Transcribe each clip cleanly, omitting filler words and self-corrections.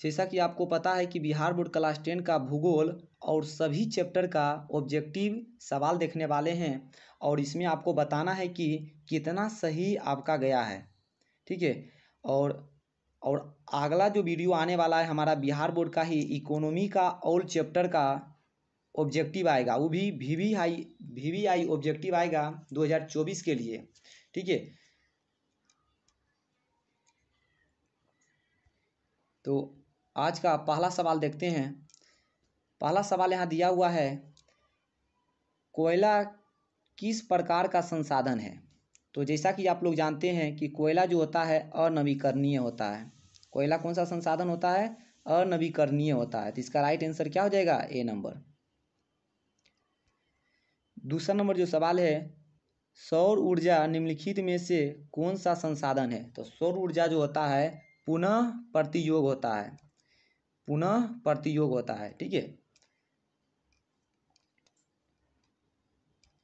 जैसा कि आपको पता है कि बिहार बोर्ड क्लास 10 का भूगोल और सभी चैप्टर का ऑब्जेक्टिव सवाल देखने वाले हैं और इसमें आपको बताना है कि कितना सही आपका गया है। ठीक है। और और अगला जो वीडियो आने वाला है हमारा बिहार बोर्ड का ही इकोनॉमी का ऑल चैप्टर का ऑब्जेक्टिव आएगा, वो भी वीवीआई ऑब्जेक्टिव आएगा 2024 के लिए। ठीक है। तो आज का पहला सवाल देखते हैं। पहला सवाल यहाँ दिया हुआ है, कोयला किस प्रकार का संसाधन है। तो जैसा कि आप लोग जानते हैं कि कोयला जो होता है अनवीकरणीय होता है। कोयला कौन सा संसाधन होता है, अनवीकरणीय होता है। तो इसका राइट आंसर क्या हो जाएगा, ए नंबर। दूसरा नंबर जो सवाल है, सौर ऊर्जा निम्नलिखित में से कौन सा संसाधन है। तो सौर ऊर्जा जो होता है पुनः प्रतियोग होता है, पुनः प्रतियोग होता है। ठीक है।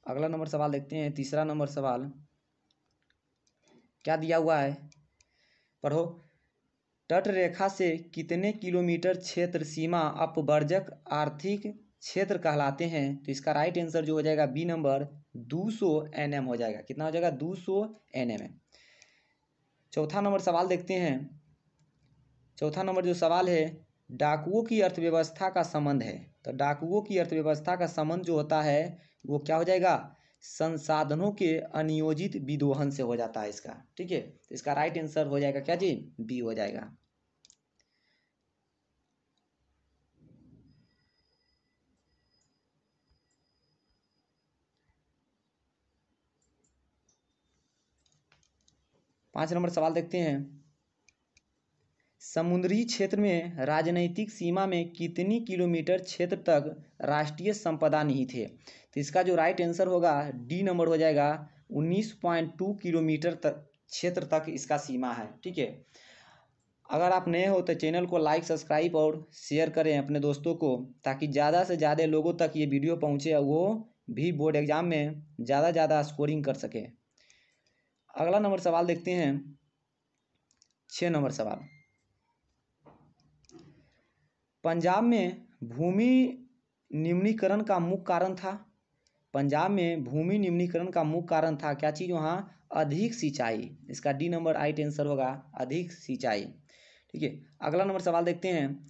अगला नंबर सवाल देखते हैं। तीसरा नंबर सवाल क्या दिया हुआ है, पढ़ो। तट रेखा से कितने किलोमीटर क्षेत्र सीमा अपवर्जक आर्थिक क्षेत्र कहलाते हैं। तो इसका राइट आंसर जो हो जाएगा बी नंबर 200 NM हो जाएगा। कितना हो जाएगा, 200 NM। चौथा नंबर सवाल देखते हैं। चौथा नंबर जो सवाल है, डाकुओं की अर्थव्यवस्था का संबंध है। तो डाकुओं की अर्थव्यवस्था का संबंध जो होता है वो क्या हो जाएगा, संसाधनों के अनियोजित विदोहन से हो जाता है इसका। ठीक है। तो इसका राइट आंसर हो जाएगा क्या जी, बी हो जाएगा। पांच नंबर सवाल देखते हैं। समुद्री क्षेत्र में राजनैतिक सीमा में कितनी किलोमीटर क्षेत्र तक राष्ट्रीय संपदा निहित है। तो इसका जो राइट आंसर होगा डी नंबर हो जाएगा, 19.2 किलोमीटर तक क्षेत्र तक इसका सीमा है। ठीक है। अगर आप नए हो तो चैनल को लाइक, सब्सक्राइब और शेयर करें अपने दोस्तों को, ताकि ज़्यादा से ज़्यादा लोगों तक ये वीडियो पहुँचे और वो भी बोर्ड एग्जाम में ज़्यादा स्कोरिंग कर सके। अगला नंबर सवाल देखते हैं। 6 नंबर सवाल, पंजाब में भूमि निम्नीकरण का मुख्य कारण था। पंजाब में भूमि निम्नीकरण का मुख्य कारण था क्या चीज़, वहाँ अधिक सिंचाई। इसका डी नंबर राइट आंसर होगा, अधिक सिंचाई। ठीक है। अगला नंबर सवाल देखते हैं।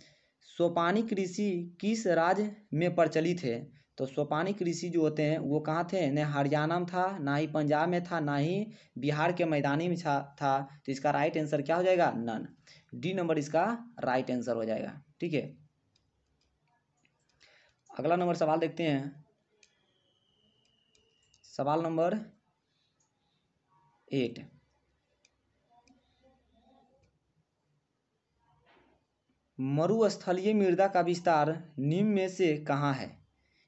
सोपानी कृषि किस राज्य में प्रचलित है। तो सोपानी कृषि जो होते हैं वो कहाँ थे, न हरियाणा में था, ना ही पंजाब में था, ना ही बिहार के मैदानी में था। तो इसका राइट आंसर क्या हो जाएगा, नन। डी नंबर इसका राइट आंसर हो जाएगा। ठीक है। अगला नंबर सवाल देखते हैं। सवाल नंबर 8, मरुस्थलीय मृदा का विस्तार निम्न में से कहाँ है।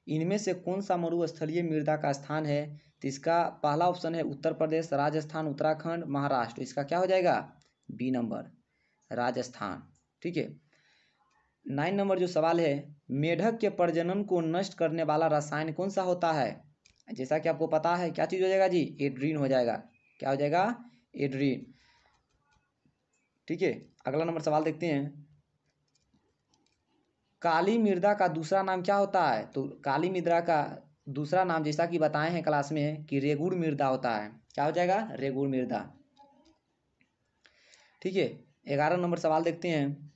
इनमें से कौन सा मरुस्थलीय मृदा का स्थान है। तो इसका पहला ऑप्शन है उत्तर प्रदेश, राजस्थान, उत्तराखंड, महाराष्ट्र। इसका क्या हो जाएगा, बी नंबर, राजस्थान। ठीक है। 9 नंबर जो सवाल है, मेढक के प्रजनन को नष्ट करने वाला रसायन कौन सा होता है। जैसा कि आपको पता है क्या चीज़ हो जाएगा जी, एड्रीन हो जाएगा। क्या हो जाएगा, एड्रीन। ठीक है। अगला नंबर सवाल देखते हैं। काली मृदा का दूसरा नाम क्या होता है। तो काली मृदा का दूसरा नाम जैसा कि बताए हैं क्लास में कि रेगुड़ मृदा होता है। क्या हो जाएगा, रेगुड़ मृदा। ठीक है। 11 नंबर सवाल देखते हैं।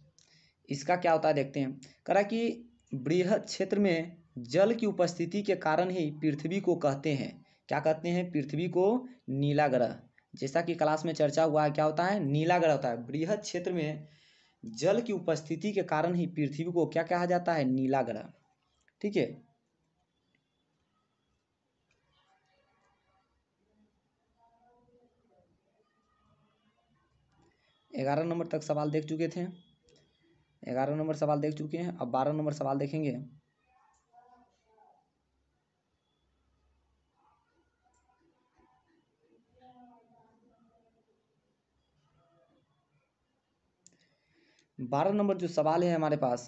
इसका क्या होता है देखते हैं। कह रहा कि बृहद क्षेत्र में जल की उपस्थिति के कारण ही पृथ्वी को कहते हैं, क्या कहते हैं, पृथ्वी को नीला ग्रह। जैसा कि क्लास में चर्चा हुआ है, क्या होता है, नीला ग्रह होता है। बृहद क्षेत्र में जल की उपस्थिति के कारण ही पृथ्वी को क्या कहा जाता है, नीला ग्रह। ठीक है। ग्यारह नंबर तक सवाल देख चुके थे। 11 नंबर सवाल देख चुके हैं। अब 12 नंबर सवाल देखेंगे। बारह नंबर जो सवाल है हमारे पास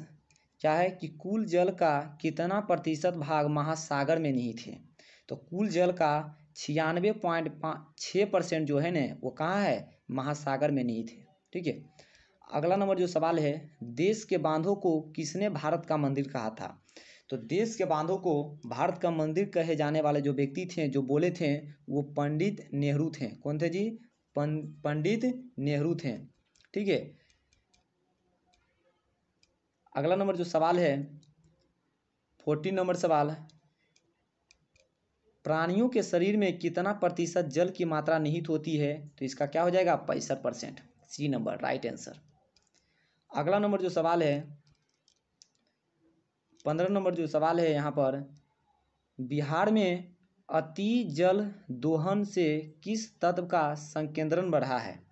क्या है कि कुल जल का कितना प्रतिशत भाग महासागर में निहित है। तो कुल जल का 96.6% जो है ना वो कहाँ है, महासागर में निहित है। ठीक है। अगला नंबर जो सवाल है, देश के बांधों को किसने भारत का मंदिर कहा था? तो देश के बांधों को भारत का मंदिर कहे जाने वाले जो व्यक्ति थे, जो बोले थे, वो पंडित नेहरू थे। कौन थे जी? पंडित नेहरू थे। ठीक है। अगला नंबर जो सवाल है, 14 नंबर सवाल, प्राणियों के शरीर में कितना प्रतिशत जल की मात्रा निहित होती है? तो इसका क्या हो जाएगा? 65%। C number right answer. अगला नंबर जो सवाल है, 15 नंबर जो सवाल है यहाँ पर, बिहार में अति जल दोहन से किस तत्व का संकेंद्रण बढ़ा है?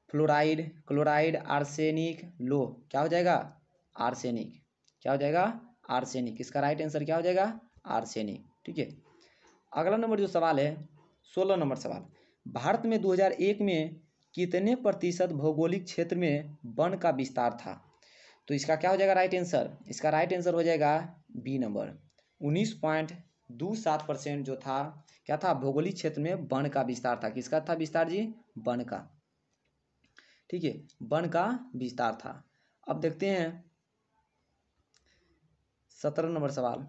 फ्लोराइड, क्लोराइड, आर्सेनिक, लोह। क्या हो जाएगा? आर्सेनिक। क्या हो जाएगा? आर्सेनिक। इसका राइट आंसर क्या हो जाएगा? आर्सेनिक। ठीक है। अगला नंबर जो सवाल है, 16 नंबर सवाल, भारत में 2001 में कितने प्रतिशत भौगोलिक क्षेत्र में वन का विस्तार था? तो इसका क्या हो जाएगा राइट आंसर? इसका राइट आंसर हो जाएगा बी नंबर, 19.27% जो था, क्या था? भौगोलिक क्षेत्र में वन का विस्तार था। किसका था विस्तार जी? वन का। ठीक है, वन का विस्तार था। अब देखते हैं 17 नंबर सवाल,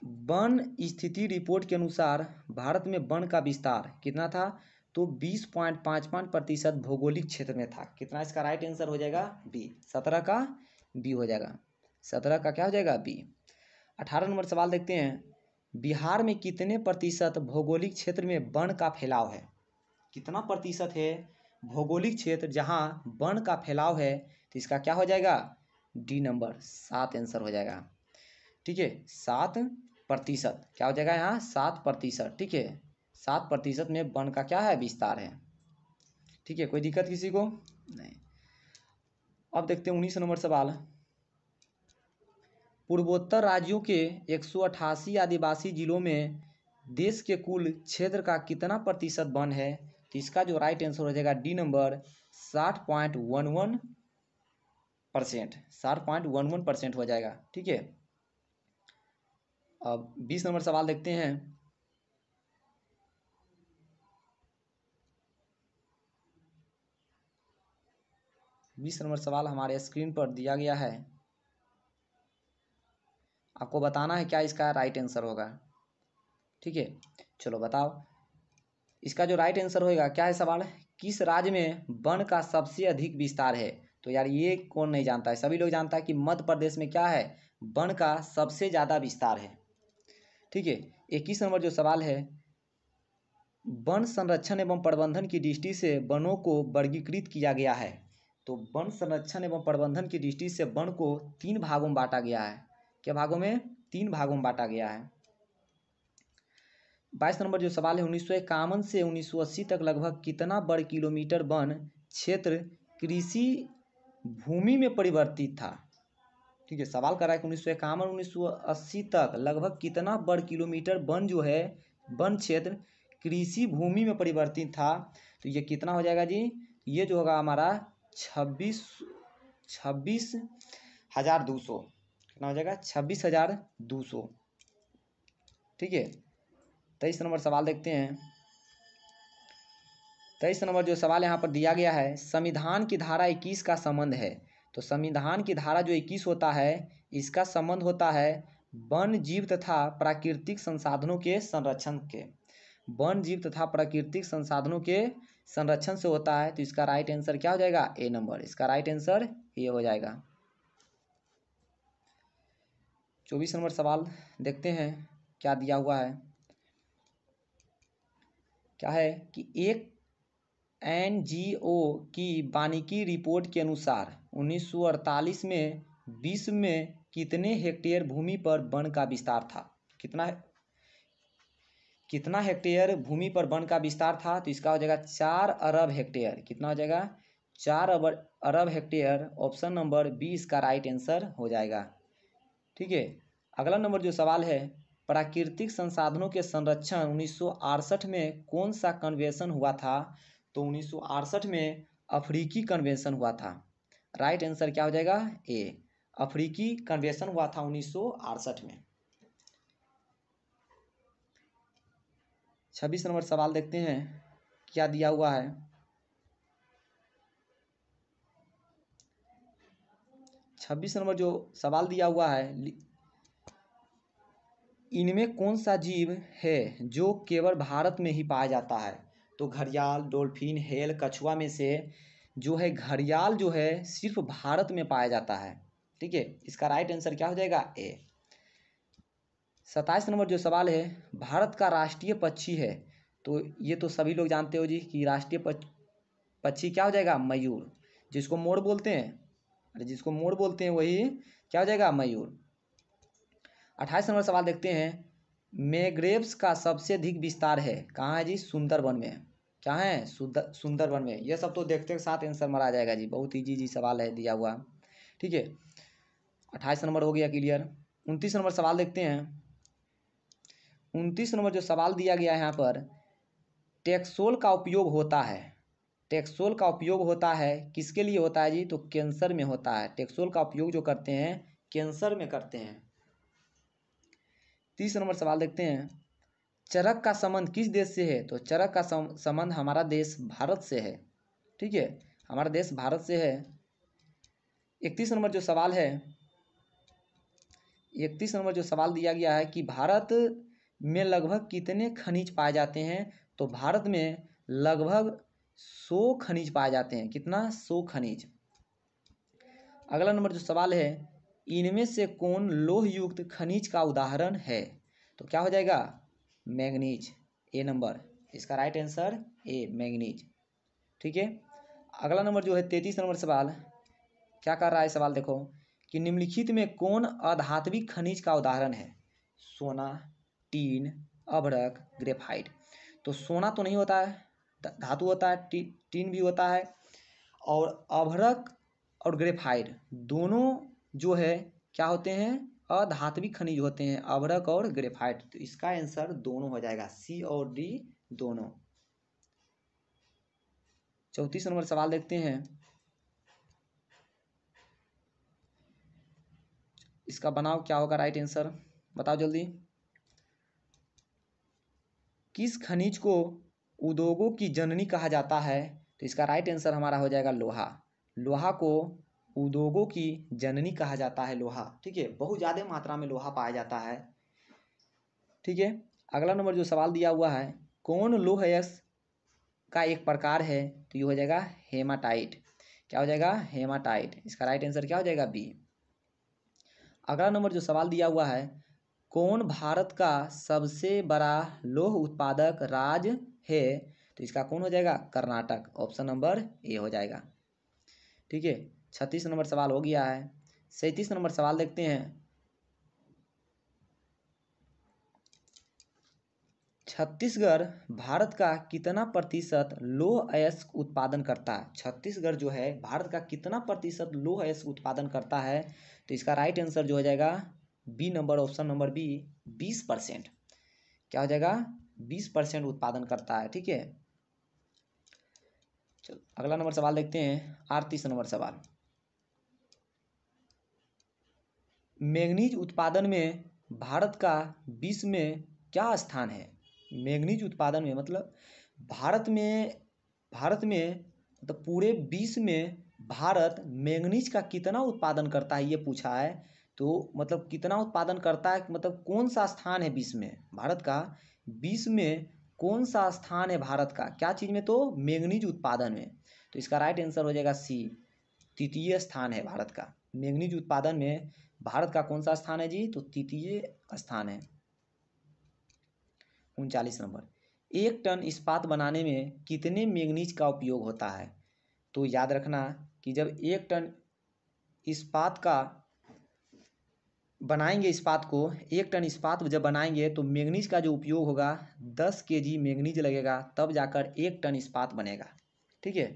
वन स्थिति रिपोर्ट के अनुसार भारत में वन का विस्तार कितना था? तो 20.55% भौगोलिक क्षेत्र में था। कितना? इसका राइट आंसर हो जाएगा बी। 17 का बी हो जाएगा। 17 का क्या हो जाएगा? बी। 18 नंबर सवाल देखते हैं, बिहार में कितने प्रतिशत भौगोलिक क्षेत्र में वन का फैलाव है? कितना प्रतिशत है भौगोलिक क्षेत्र जहां वन का फैलाव है? तो इसका क्या हो जाएगा? डी नंबर, 7 आंसर हो जाएगा। ठीक है, 7%। क्या हो जाएगा यहाँ? 7%। ठीक है, 7% में वन का क्या है? विस्तार है। ठीक है, कोई दिक्कत किसी को नहीं। अब देखते हैं 19 नंबर सवाल, पूर्वोत्तर राज्यों के 188 आदिवासी जिलों में देश के कुल क्षेत्र का कितना प्रतिशत वन है? तो इसका जो राइट आंसर हो जाएगा डी नंबर, 60.11%। 60.11% हो जाएगा। ठीक है। अब 20 नंबर सवाल देखते हैं, बीस नंबर सवाल हमारे स्क्रीन पर दिया गया है, आपको बताना है क्या इसका राइट आंसर होगा। ठीक है, चलो बताओ। इसका जो राइट आंसर होगा, क्या है सवाल, किस राज्य में वन का सबसे अधिक विस्तार है? तो यार ये कौन नहीं जानता है, सभी लोग जानता है कि मध्य प्रदेश में क्या है? वन का सबसे ज़्यादा विस्तार है। ठीक है। 21 नंबर जो सवाल है, वन संरक्षण एवं प्रबंधन की दृष्टि से वनों को वर्गीकृत किया गया है। तो वन संरक्षण एवं प्रबंधन की दृष्टि से वन को 3 भागों में बांटा गया है। क्या भागों में? 3 भागों में बांटा गया है। 22 नंबर जो सवाल है, 1951 से 1980 तक लगभग कितना वर्ग किलोमीटर वन क्षेत्र कृषि भूमि में परिवर्तित था? ठीक है, सवाल कर रहा है कि 1951 1980 तक लगभग कितना वर्ग किलोमीटर वन जो है, वन क्षेत्र कृषि भूमि में परिवर्तित था। तो ये कितना हो जाएगा जी? ये जो होगा हमारा 26,200। कितना हो जाएगा? 26,200। ठीक है। 23 नंबर सवाल देखते हैं। 23 नंबर जो सवाल यहाँ पर दिया गया है, संविधान की धारा 21 का संबंध है। तो संविधान की धारा जो 21 होता है, इसका संबंध होता है वन जीव तथा प्राकृतिक संसाधनों के संरक्षण के। वन जीव तथा प्राकृतिक संसाधनों के संरक्षण से होता है। तो इसका राइट आंसर क्या हो जाएगा? ए नंबर। इसका राइट आंसर ये हो जाएगा। 24 नंबर सवाल देखते हैं क्या दिया हुआ है। क्या है कि एक एनजीओ की वानिकी रिपोर्ट के अनुसार 1948 में विश्व में कितने हेक्टेयर भूमि पर वन का विस्तार था? कितना हेक्टेयर भूमि पर वन का विस्तार था? तो इसका हो जाएगा 4 अरब हेक्टेयर। कितना हो जाएगा? 4 अरब हेक्टेयर। ऑप्शन नंबर बी इसका राइट आंसर हो जाएगा। ठीक है। अगला नंबर जो सवाल है, प्राकृतिक संसाधनों के संरक्षण 1968 में कौन सा कन्वेंशन हुआ था? तो 1968 में अफ्रीकी कन्वेंशन हुआ था। राइट आंसर क्या हो जाएगा? ए, अफ्रीकी कन्वेंशन हुआ था 1968 में। 26 नंबर सवाल देखते हैं क्या दिया हुआ है। 26 नंबर जो सवाल दिया हुआ है, इनमें कौन सा जीव है जो केवल भारत में ही पाया जाता है? तो घड़ियाल, डॉल्फिन, हेल, कछुआ में से जो है घड़ियाल जो है सिर्फ भारत में पाया जाता है। ठीक है, इसका राइट आंसर क्या हो जाएगा? ए। 27 नंबर जो सवाल है, भारत का राष्ट्रीय पक्षी है। तो ये तो सभी लोग जानते हो जी कि राष्ट्रीय पक्षी क्या हो जाएगा? मयूर। जिसको मोर बोलते हैं, अरे जिसको मोर बोलते हैं वही क्या हो जाएगा? मयूर। 28 नंबर सवाल देखते हैं, मैंग्रोव्स का सबसे अधिक विस्तार है कहाँ है जी? सुंदरबन में। क्या है? सुंदरबन में। ये सब तो देखते के साथ आंसर मारा जाएगा जी, बहुत इजी जी सवाल है दिया हुआ। ठीक है, 28 नंबर हो गया क्लियर। 29 नंबर सवाल देखते हैं। 29 नंबर जो सवाल दिया गया है यहाँ पर, टेक्सोल का उपयोग होता है। टेक्सोल का उपयोग होता है किसके लिए होता है जी? तो कैंसर में होता है। टेक्सोल का उपयोग जो करते हैं कैंसर में करते हैं। 30 नंबर सवाल देखते हैं, चरक का संबंध किस देश से है? तो चरक का संबंध हमारा देश भारत से है। ठीक है, हमारा देश भारत से है। 31 नंबर जो सवाल है, 31 नंबर जो सवाल दिया गया है कि भारत में लगभग कितने खनिज पाए जाते हैं? तो भारत में लगभग 100 खनिज पाए जाते हैं। कितना? 100 खनिज। अगला नंबर जो सवाल है, इनमें से कौन लोह युक्त खनिज का उदाहरण है? तो क्या हो जाएगा? मैंगनीज। ए नंबर, इसका राइट आंसर ए, मैंगनीज। ठीक है, अगला नंबर जो है 33 नंबर सवाल, क्या कर रहा है सवाल देखो, कि निम्नलिखित में कौन अधात्विक खनिज का उदाहरण है? सोना, टीन, अभ्रक, ग्रेफाइट। तो सोना तो नहीं होता है, धातु होता है, टीन भी होता है, और अभ्रक और ग्रेफाइट दोनों जो है क्या होते हैं? अधात्विक खनिज होते हैं, अभ्रक और ग्रेफाइट। तो इसका आंसर दोनों हो जाएगा, सी और डी दोनों। 34 नंबर सवाल देखते हैं, इसका बनाओ क्या होगा राइट आंसर, बताओ जल्दी। किस खनिज को उद्योगों की जननी कहा जाता है? तो इसका राइट आंसर हमारा हो जाएगा लोहा। लोहा को उद्योगों की जननी कहा जाता है, लोहा। ठीक है, बहुत ज़्यादा मात्रा में लोहा पाया जाता है। ठीक है, अगला नंबर जो सवाल दिया हुआ है, कौन लौह अयस्क का एक प्रकार है? तो ये हो जाएगा हेमाटाइट। क्या हो जाएगा? हेमाटाइट। इसका राइट आंसर क्या हो जाएगा? बी। अगला नंबर जो सवाल दिया हुआ है, कौन भारत का सबसे बड़ा लौह उत्पादक राज्य है? तो इसका कौन हो जाएगा? कर्नाटक। ऑप्शन नंबर ए हो जाएगा। ठीक है, 36 नंबर सवाल हो गया है। 37 नंबर सवाल देखते हैं, छत्तीसगढ़ भारत का कितना प्रतिशत लौह अयस्क उत्पादन करता है? छत्तीसगढ़ जो है भारत का कितना प्रतिशत लौह अयस्क उत्पादन करता है? तो इसका राइट आंसर जो हो जाएगा B number, option number B, 20%। क्या हो जाएगा? 20% उत्पादन करता है। ठीक है, चलो अगला नंबर सवाल देखते हैं, 38 नंबर सवाल, मैंगनीज उत्पादन में भारत का विश्व में क्या स्थान है? मैंगनीज उत्पादन में मतलब भारत में मतलब पूरे विश्व में भारत मैंगनीज का कितना उत्पादन करता है ये पूछा है। तो मतलब कितना उत्पादन करता है, मतलब कौन सा स्थान है विश्व में भारत का? विश्व में कौन सा स्थान है भारत का? क्या चीज़ में? तो मैंगनीज उत्पादन में। तो इसका राइट आंसर हो जाएगा सी, तृतीय स्थान है भारत का। मैंगनीज उत्पादन में भारत का कौन सा स्थान है जी? तो तृतीय स्थान है। 39 नंबर, 1 टन इस्पात बनाने में कितने मैंगनीज का उपयोग होता है? तो याद रखना कि जब 1 टन इस्पात का बनाएंगे, इस्पात को 1 टन इस्पात जब बनाएंगे तो मैंगनीज का जो उपयोग होगा 10 kg मैंगनीज लगेगा, तब जाकर 1 टन इस्पात बनेगा। ठीक है,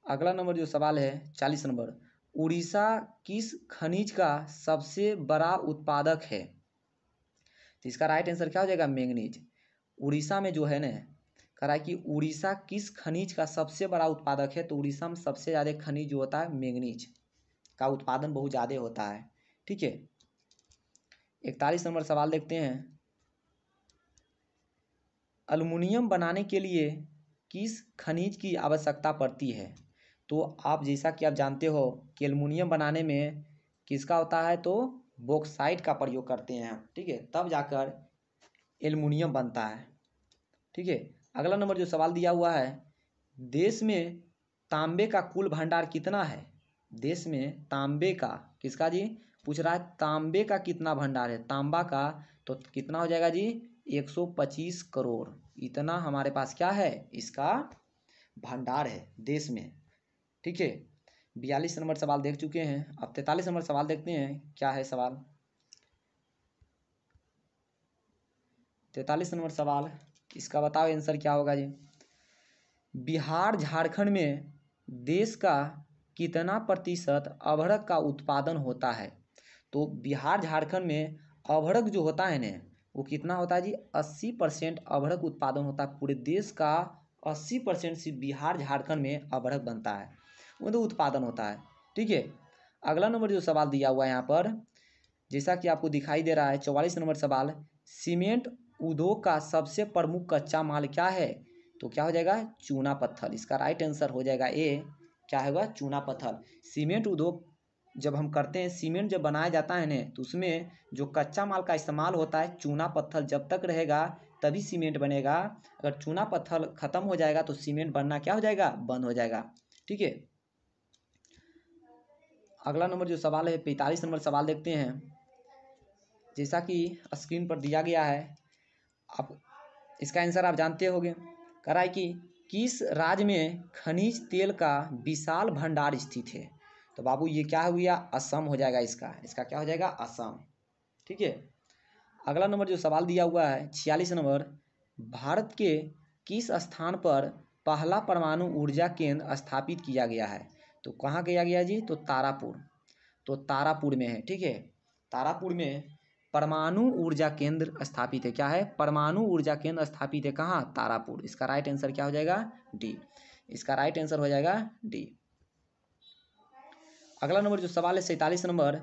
अगला नंबर जो सवाल है 40 नंबर, उड़ीसा किस खनिज का सबसे बड़ा उत्पादक है? तो इसका राइट आंसर क्या हो जाएगा? मैंगनीज। उड़ीसा में जो है ना, कह रहा है कि उड़ीसा किस खनिज का सबसे बड़ा उत्पादक है? तो उड़ीसा में सबसे ज़्यादा खनिज जो होता है मैंगनीज का उत्पादन बहुत ज़्यादा होता है। ठीक है, 41 नंबर सवाल देखते हैं, अल्युमिनियम बनाने के लिए किस खनिज की आवश्यकता पड़ती है? तो आप जैसा कि आप जानते हो कि एल्युमिनियम बनाने में किसका होता है, तो बॉक्साइट का प्रयोग करते हैं, ठीक है, तब जाकर एल्युमिनियम बनता है, ठीक है। अगला नंबर जो सवाल दिया हुआ है, देश में तांबे का कुल भंडार कितना है। देश में तांबे का, किसका जी, पूछ रहा है तांबे का कितना भंडार है, तांबा का, तो कितना हो जाएगा जी, 125 करोड़। इतना हमारे पास क्या है, इसका भंडार है देश में, ठीक है। 42 नंबर सवाल देख चुके हैं, अब 43 नंबर सवाल देखते हैं क्या है सवाल। 43 नंबर सवाल, इसका बताओ आंसर क्या होगा जी। बिहार झारखंड में देश का कितना प्रतिशत अभ्रक का उत्पादन होता है। तो बिहार झारखंड में अभ्रक जो होता है ना, वो कितना होता है जी, 80% अभ्रक उत्पादन होता है पूरे देश का। 80% से बिहार झारखंड में अभ्रक बनता है, वो तो उत्पादन होता है, ठीक है। अगला नंबर जो सवाल दिया हुआ है यहाँ पर, जैसा कि आपको दिखाई दे रहा है, 44 नंबर सवाल, सीमेंट उद्योग का सबसे प्रमुख कच्चा माल क्या है। तो क्या हो जाएगा, चूना पत्थर। इसका राइट आंसर हो जाएगा ए, क्या होगा, चूना पत्थर। सीमेंट उद्योग जब हम करते हैं, सीमेंट जब बनाया जाता है ना, तो उसमें जो कच्चा माल का इस्तेमाल होता है, चूना पत्थर जब तक रहेगा तभी सीमेंट बनेगा। अगर चूना पत्थर खत्म हो जाएगा तो सीमेंट बनना क्या हो जाएगा, बंद हो जाएगा, ठीक है। अगला नंबर जो सवाल है, 45 नंबर सवाल देखते हैं। जैसा कि स्क्रीन पर दिया गया है, आप इसका आंसर आप जानते होंगे। कह रहा है कि किस राज्य में खनिज तेल का विशाल भंडार स्थित है। तो बाबू ये क्या हो गया, असम हो जाएगा। इसका क्या हो जाएगा, असम, ठीक है। अगला नंबर जो सवाल दिया हुआ है, 46 नंबर, भारत के किस स्थान पर पहला परमाणु ऊर्जा केंद्र स्थापित किया गया है। तो कहाँ किया गया जी, तो तारापुर। तो तारापुर में है, ठीक है। तारापुर में परमाणु ऊर्जा केंद्र स्थापित है। क्या है, परमाणु ऊर्जा केंद्र स्थापित है कहाँ, तारापुर। इसका राइट आंसर क्या हो जाएगा, डी। इसका राइट आंसर हो जाएगा डी। अगला नंबर जो सवाल है, 47 नंबर,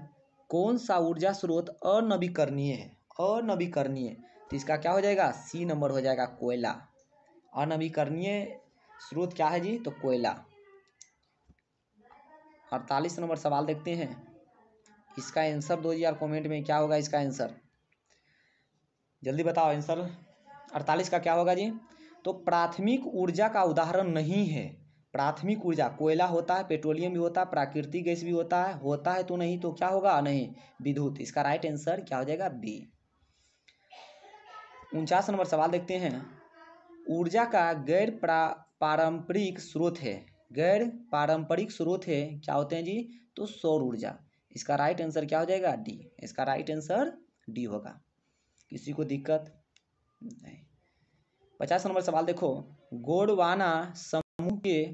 कौन सा ऊर्जा स्रोत अनवीकरणीय है। अनवीकरणीय, तो इसका क्या हो जाएगा, सी नंबर हो जाएगा, कोयला। अनवीकरणीय स्रोत क्या है जी, तो कोयला। 48 नंबर सवाल देखते हैं, इसका आंसर दो यार कमेंट में, क्या होगा इसका आंसर, जल्दी बताओ आंसर। 48 का क्या होगा जी, तो प्राथमिक ऊर्जा का उदाहरण नहीं है। प्राथमिक ऊर्जा कोयला होता है, पेट्रोलियम भी होता है, प्राकृतिक गैस भी होता है तो नहीं, तो क्या होगा, नहीं, विद्युत। इसका राइट आंसर क्या हो जाएगा, बी। 49 नंबर सवाल देखते हैं, ऊर्जा का गैर पारंपरिक स्रोत है। गैर पारंपरिक स्रोत है, क्या होते हैं जी, तो सौर ऊर्जा। इसका राइट आंसर क्या हो जाएगा, डी। इसका राइट आंसर डी होगा। किसी को दिक्कत नहीं। 50 नंबर सवाल देखो, गोंडवाना समूह के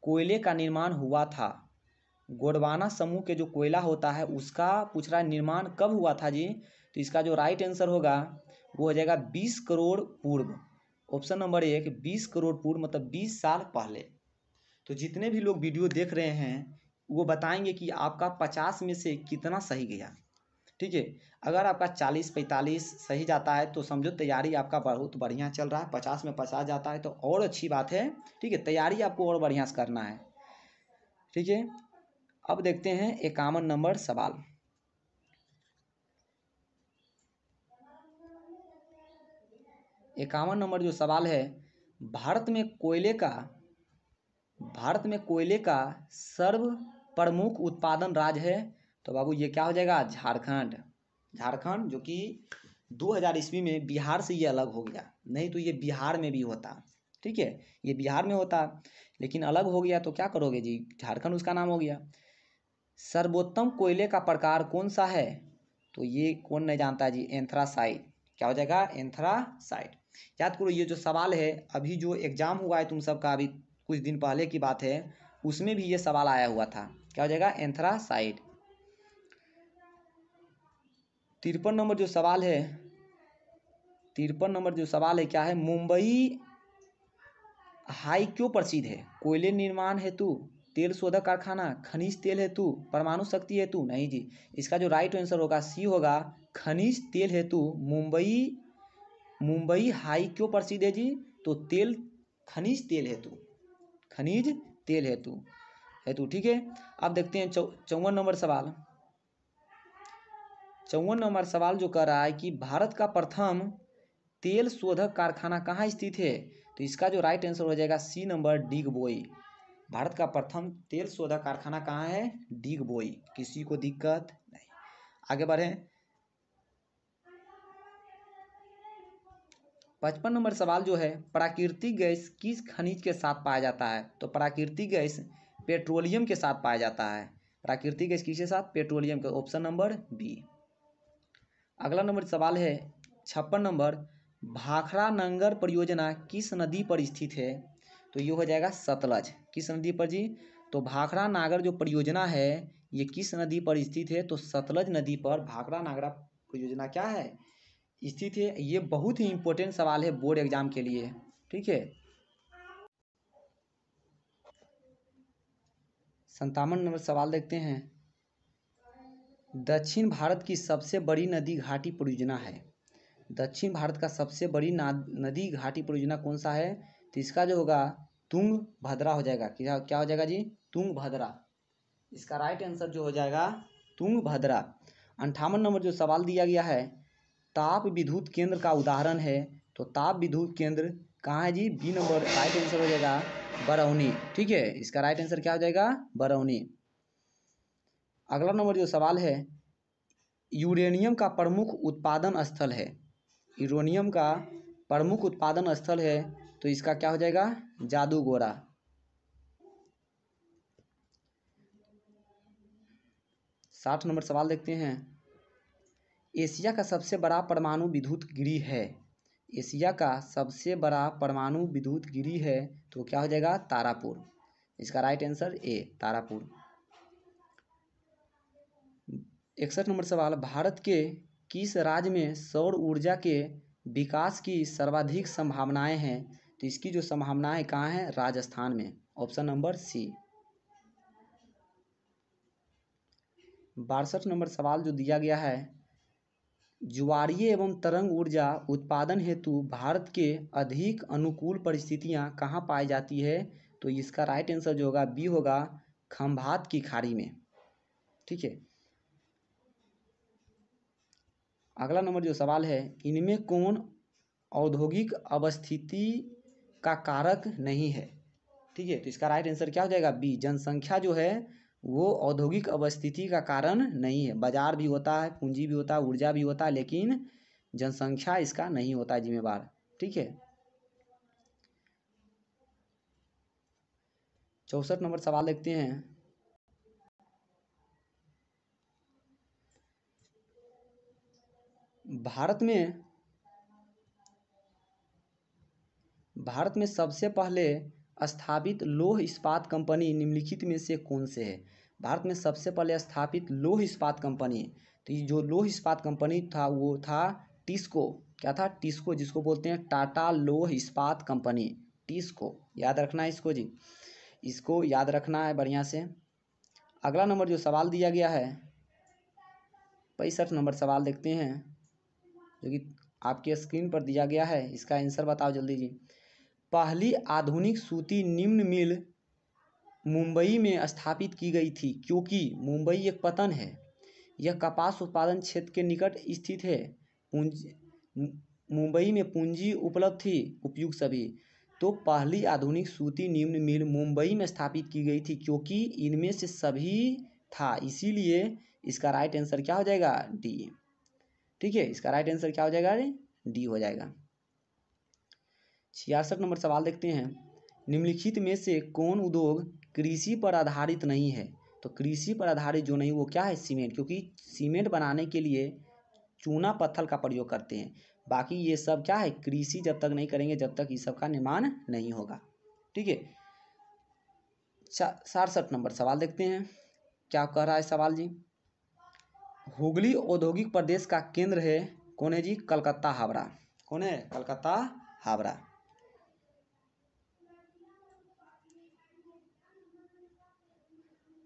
कोयले का निर्माण हुआ था। गोंडवाना समूह के जो कोयला होता है उसका पूछ रहा है निर्माण कब हुआ था जी। तो इसका जो राइट आंसर होगा वो हो जाएगा 20 करोड़ पूर्व। ऑप्शन नंबर 1, 20 करोड़ पूर्व, मतलब 20 साल पहले। तो जितने भी लोग वीडियो देख रहे हैं वो बताएंगे कि आपका 50 में से कितना सही गया, ठीक है। अगर आपका 40-45 सही जाता है तो समझो तैयारी आपका बहुत बढ़िया चल रहा है। 50 में 50 जाता है तो और अच्छी बात है, ठीक है। तैयारी आपको और बढ़िया से करना है, ठीक है। अब देखते हैं 51 नंबर सवाल। 51 नंबर जो सवाल है, भारत में कोयले का सर्व प्रमुख उत्पादन राज्य है। तो बाबू ये क्या हो जाएगा, झारखंड। झारखंड जो कि 2000 ईस्वी में बिहार से ये अलग हो गया, नहीं तो ये बिहार में भी होता, ठीक है। ये बिहार में होता लेकिन अलग हो गया, तो क्या करोगे जी, झारखंड उसका नाम हो गया। सर्वोत्तम कोयले का प्रकार कौन सा है। तो ये कौन नहीं जानता है जी, एंथ्रासाइट। क्या हो जाएगा, एंथ्रासाइट। याद करो ये जो सवाल है, अभी जो एग्जाम हुआ है तुम सबका, अभी कुछ दिन पहले की बात है, उसमें भी ये सवाल आया हुआ था। क्या हो जाएगा, एंथ्रासाइट। 53 नंबर जो सवाल है, 53 नंबर जो सवाल है क्या है, मुंबई हाई क्यों प्रसिद्ध है। कोयले निर्माण हेतु, तेल शोधक कारखाना, खनिज तेल हेतु, परमाणु शक्ति हेतु, नहीं जी। इसका जो राइट आंसर होगा सी होगा, खनिज तेल हेतु। मुंबई हाई क्यों प्रसिद्ध है जी, तो खनिज तेल हेतु, खनिज तेल हेतु हेतु। ठीक है, अब देखते हैं 54 नंबर सवाल। 54 नंबर सवाल जो कह रहा है कि भारत का प्रथम तेल शोधक कारखाना कहाँ स्थित है? तो इसका जो राइट आंसर हो जाएगा सी नंबर, डिगबोई। भारत का प्रथम तेल शोधक कारखाना कहाँ है? डिगबोई। किसी को दिक्कत नहीं। आगे बढ़े। 55 नंबर सवाल जो है, प्राकृतिक गैस किस खनिज के साथ पाया जाता है? तो प्राकृतिक गैस पेट्रोलियम के साथ पाया जाता है। प्राकृतिक गैस किसके साथ? पेट्रोलियम के। Option number B. अगला नंबर सवाल है 56 नंबर, भाखड़ा नंगर परियोजना किस नदी पर स्थित है? तो ये हो जाएगा सतलज। किस नदी पर जी? तो भाखड़ा नागर जो परियोजना है ये किस नदी पर स्थित है? तो सतलज नदी पर भाखड़ा नागरा परियोजना क्या है? स्थित है। ये बहुत ही इंपॉर्टेंट सवाल है बोर्ड एग्जाम के लिए। ठीक है। 57 नंबर सवाल देखते हैं। दक्षिण भारत की सबसे बड़ी नदी घाटी परियोजना है। दक्षिण भारत का सबसे बड़ी नदी घाटी परियोजना कौन सा है? तो इसका जो होगा तुंगभद्रा हो जाएगा। क्या हो जाएगा जी? तुंगभद्रा। इसका राइट आंसर जो हो जाएगा तुंगभद्रा। 58 नंबर जो सवाल दिया गया है, ताप विद्युत केंद्र का उदाहरण है। तो ताप विद्युत केंद्र कहाँ है जी? B number. राइट आंसर हो जाएगा बरौनी। ठीक है, इसका राइट आंसर क्या हो जाएगा? बरौनी। अगला नंबर जो सवाल है, यूरेनियम का प्रमुख उत्पादन स्थल है। यूरेनियम का प्रमुख उत्पादन स्थल है तो इसका क्या हो जाएगा? जादूगोरा। 60 नंबर सवाल देखते हैं। एशिया का सबसे बड़ा परमाणु विद्युत गृह है। एशिया का सबसे बड़ा परमाणु विद्युत गृह है तो क्या हो जाएगा? तारापुर। इसका right answer A, Tarapur. 61 number सवाल, भारत के किस राज्य में सौर ऊर्जा के विकास की सर्वाधिक संभावनाएं हैं? तो इसकी जो संभावनाएं कहाँ हैं? राजस्थान में। Option number C. 62 नंबर सवाल जो दिया गया है, ज्वारीय एवं तरंग ऊर्जा उत्पादन हेतु भारत के अधिक अनुकूल परिस्थितियां कहाँ पाई जाती है? तो इसका राइट आंसर जो होगा बी होगा, खंभात की खाड़ी में। ठीक है। अगला नंबर जो सवाल है, इनमें कौन औद्योगिक अवस्थिति का कारक नहीं है? ठीक है, तो इसका राइट आंसर क्या हो जाएगा? बी। जनसंख्या जो है वो औद्योगिक अवस्थिति का कारण नहीं है। बाजार भी होता है, पूंजी भी होता है, ऊर्जा भी होता है, लेकिन जनसंख्या इसका नहीं होता है जिम्मेवार। ठीक है। 64 नंबर सवाल देखते हैं। भारत में सबसे पहले स्थापित लौह इस्पात कंपनी निम्नलिखित में से कौन से है? भारत में सबसे पहले स्थापित लौह इस्पात कंपनी, तो ये जो लौह इस्पात कंपनी था वो था टिस्को। क्या था? टिस्को, जिसको बोलते हैं टाटा लौह इस्पात कंपनी। टिस्को याद रखना है इसको जी, इसको याद रखना है बढ़िया से। अगला नंबर जो सवाल दिया गया है 65 नंबर सवाल देखते हैं, जो कि आपके स्क्रीन पर दिया गया है। इसका आंसर बताओ जल्दी जी। पहली आधुनिक सूती निम्न मिल मुंबई में स्थापित की गई थी क्योंकि मुंबई एक पतन है। यह कपास उत्पादन क्षेत्र के निकट स्थित है। मुंबई में पूंजी उपलब्ध थी उपयुक्त सभी। तो पहली आधुनिक सूती निम्न मिल मुंबई में स्थापित की गई थी क्योंकि इनमें से सभी था, इसीलिए इसका राइट आंसर क्या हो जाएगा? डी। ठीक है, इसका राइट आंसर क्या हो जाएगा? डी हो जाएगा। 66 नंबर सवाल देखते हैं। निम्नलिखित में से कौन उद्योग कृषि पर आधारित नहीं है? तो कृषि पर आधारित जो नहीं वो क्या है? सीमेंट, क्योंकि सीमेंट बनाने के लिए चूना पत्थर का प्रयोग करते हैं। बाकी ये सब क्या है? कृषि जब तक नहीं करेंगे जब तक इस सब का निर्माण नहीं होगा। ठीक है। 67 नंबर सवाल देखते हैं, क्या कह रहा है सवाल जी। हुगली औद्योगिक प्रदेश का केंद्र है कौन है जी? कलकत्ता हावड़ा। कौन है? कलकत्ता हावड़ा।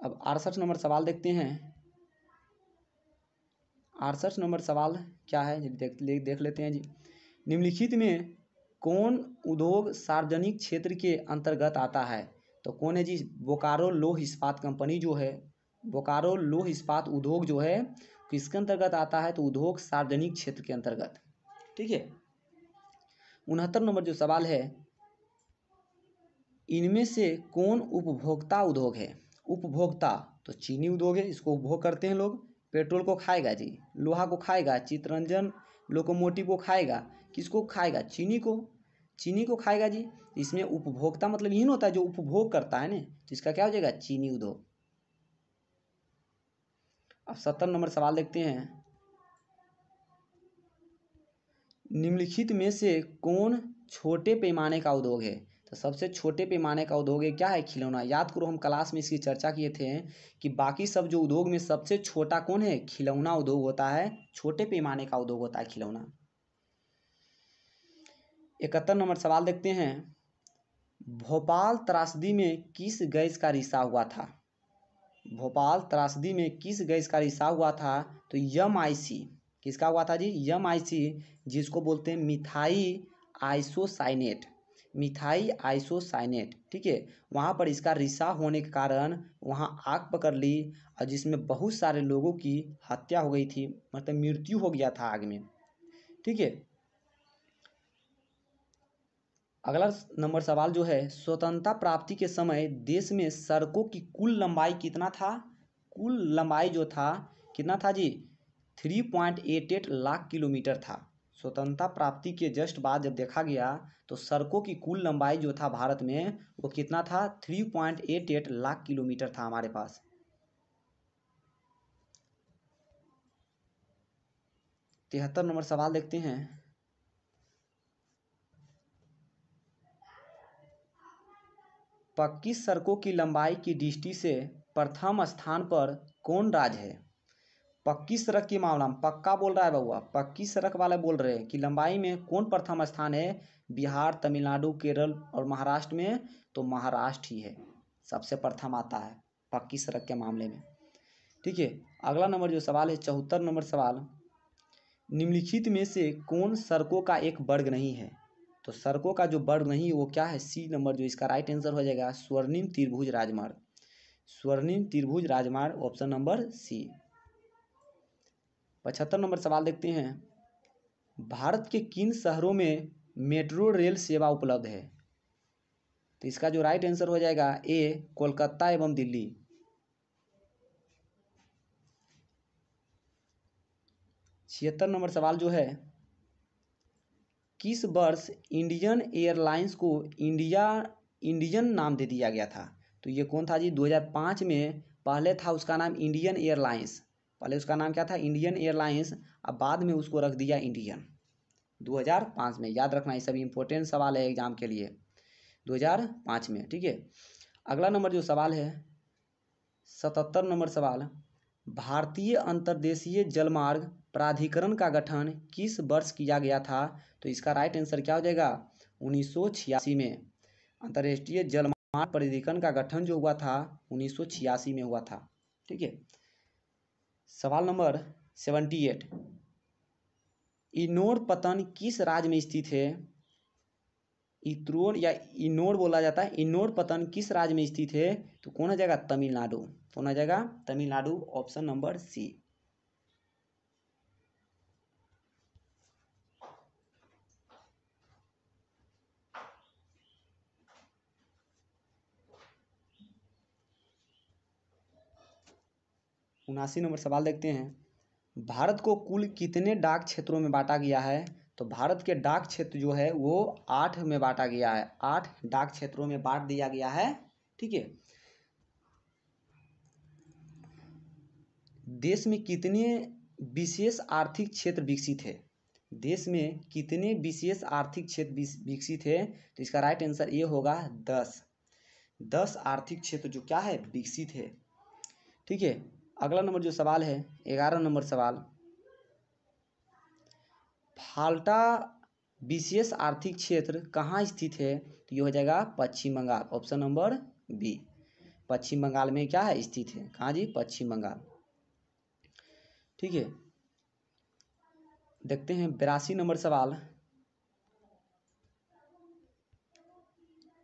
अब 68 नंबर सवाल देखते हैं। 68 नंबर सवाल क्या है देख लेते हैं जी। निम्नलिखित में कौन उद्योग सार्वजनिक क्षेत्र के अंतर्गत आता है? तो कौन है जी? बोकारो लौह इस्पात कंपनी जो है, बोकारो लौह इस्पात उद्योग जो है किसके अंतर्गत आता है? तो उद्योग सार्वजनिक क्षेत्र के अंतर्गत। ठीक है। 69 नंबर जो सवाल है, इनमें से कौन उपभोक्ता उद्योग है? उपभोक्ता तो चीनी उद्योग है, इसको उपभोग करते हैं लोग। पेट्रोल को खाएगा जी, लोहा को खाएगा, चितरंजन लोकोमोटिव को खाएगा, किसको खाएगा? चीनी को, चीनी को खाएगा जी। इसमें उपभोक्ता मतलब यही होता है जो उपभोग करता है ना, तो इसका क्या हो जाएगा? चीनी उद्योग। अब 70 नंबर सवाल देखते हैं, निम्नलिखित में से कौन छोटे पैमाने का उद्योग है? तो सबसे छोटे पैमाने का उद्योग है क्या है? खिलौना। याद करो हम क्लास में इसकी चर्चा किए थे कि बाकी सब जो उद्योग में सबसे छोटा कौन है? खिलौना उद्योग होता है, छोटे पैमाने का उद्योग होता है खिलौना। 71 नंबर सवाल देखते हैं, भोपाल त्रासदी में किस गैस का रिसाव हुआ था? भोपाल त्रासदी में किस गैस का रिसाव हुआ था? तो MIC। किसका हुआ था जी? MIC, जिसको बोलते हैं मिथाई आइसोसाइनेट, मिथाई आइसोसाइनेट। ठीक है, वहाँ पर इसका रिसाव होने के कारण वहाँ आग पकड़ ली और जिसमें बहुत सारे लोगों की हत्या हो गई थी, मतलब मृत्यु हो गया था आग में। ठीक है। अगला नंबर सवाल जो है, स्वतंत्रता प्राप्ति के समय देश में सड़कों की कुल लंबाई कितना था? कुल लंबाई जो था कितना था जी? 3.88 लाख किलोमीटर था। स्वतंत्रता प्राप्ति के जस्ट बाद जब देखा गया तो सड़कों की कुल लंबाई जो था भारत में वो कितना था? 3.88 लाख किलोमीटर था हमारे पास। 73 नंबर सवाल देखते हैं, पक्की सड़कों की लंबाई की दृष्टि से प्रथम स्थान पर कौन राज्य है? पक्की सड़क के मामला में, पक्का बोल रहा है बउआ, पक्की सड़क वाले बोल रहे हैं कि लंबाई में कौन प्रथम स्थान है? बिहार, तमिलनाडु, केरल और महाराष्ट्र में? तो महाराष्ट्र ही है, सबसे प्रथम आता है पक्की सड़क के मामले में। ठीक है। अगला नंबर जो सवाल है, 74 नंबर सवाल, निम्नलिखित में से कौन सड़कों का एक वर्ग नहीं है? तो सड़कों का जो वर्ग नहीं है वो क्या है? C नंबर जो इसका राइट आंसर हो जाएगा, स्वर्णिम त्रिभुज राजमार्ग। स्वर्णिम त्रिभुज राजमार्ग ऑप्शन नंबर C। 75 नंबर सवाल देखते हैं, भारत के किन शहरों में मेट्रो रेल सेवा उपलब्ध है? तो इसका जो राइट आंसर हो जाएगा A, कोलकाता एवं दिल्ली। 76 नंबर सवाल जो है, किस वर्ष इंडियन एयरलाइंस को इंडियन नाम दे दिया गया था? तो ये कौन था जी? 2005 में पहले था उसका नाम इंडियन एयरलाइंस, पहले उसका नाम क्या था? इंडियन एयरलाइंस, अब बाद में उसको रख दिया इंडियन। 2005 में, याद रखना ये सभी इंपॉर्टेंट सवाल है एग्जाम के लिए, 2005 में। ठीक है। अगला नंबर जो सवाल है, 77 नंबर सवाल, भारतीय अंतर्देशीय जलमार्ग प्राधिकरण का गठन किस वर्ष किया गया था? तो इसका राइट आंसर क्या हो जाएगा? 1986 में। अंतर्राष्ट्रीय जलमार्ग प्राधिकरण का गठन जो हुआ था 1986 में हुआ था। ठीक है। सवाल नंबर 78, इनोर पतन किस राज्य में स्थित है? इत्रोर या इनोर बोला जाता है। इनोर पतन किस राज्य में स्थित है? तो कौन हो जाएगा? तमिलनाडु। कौन हो जाएगा? Tamil Nadu, option number C। उनासी नंबर सवाल देखते हैं, भारत को कुल कितने डाक क्षेत्रों में बांटा गया है? तो भारत के डाक क्षेत्र जो है वो 8 में बांटा गया है, 8 डाक क्षेत्रों में बांट दिया गया है। ठीक है। देश में कितने विशेष आर्थिक क्षेत्र विकसित है? देश में कितने विशेष आर्थिक क्षेत्र विकसित है? तो इसका राइट आंसर ये होगा 10 आर्थिक क्षेत्र जो क्या है? विकसित है। ठीक है। अगला नंबर जो सवाल है, 11 नंबर सवाल, फाल्टा विशेष आर्थिक क्षेत्र कहाँ स्थित है? तो ये हो जाएगा पश्चिम बंगाल, ऑप्शन नंबर B। पश्चिम बंगाल में क्या है? स्थित है। कहाँ जी? पश्चिम बंगाल। ठीक है। देखते हैं 82 नंबर सवाल,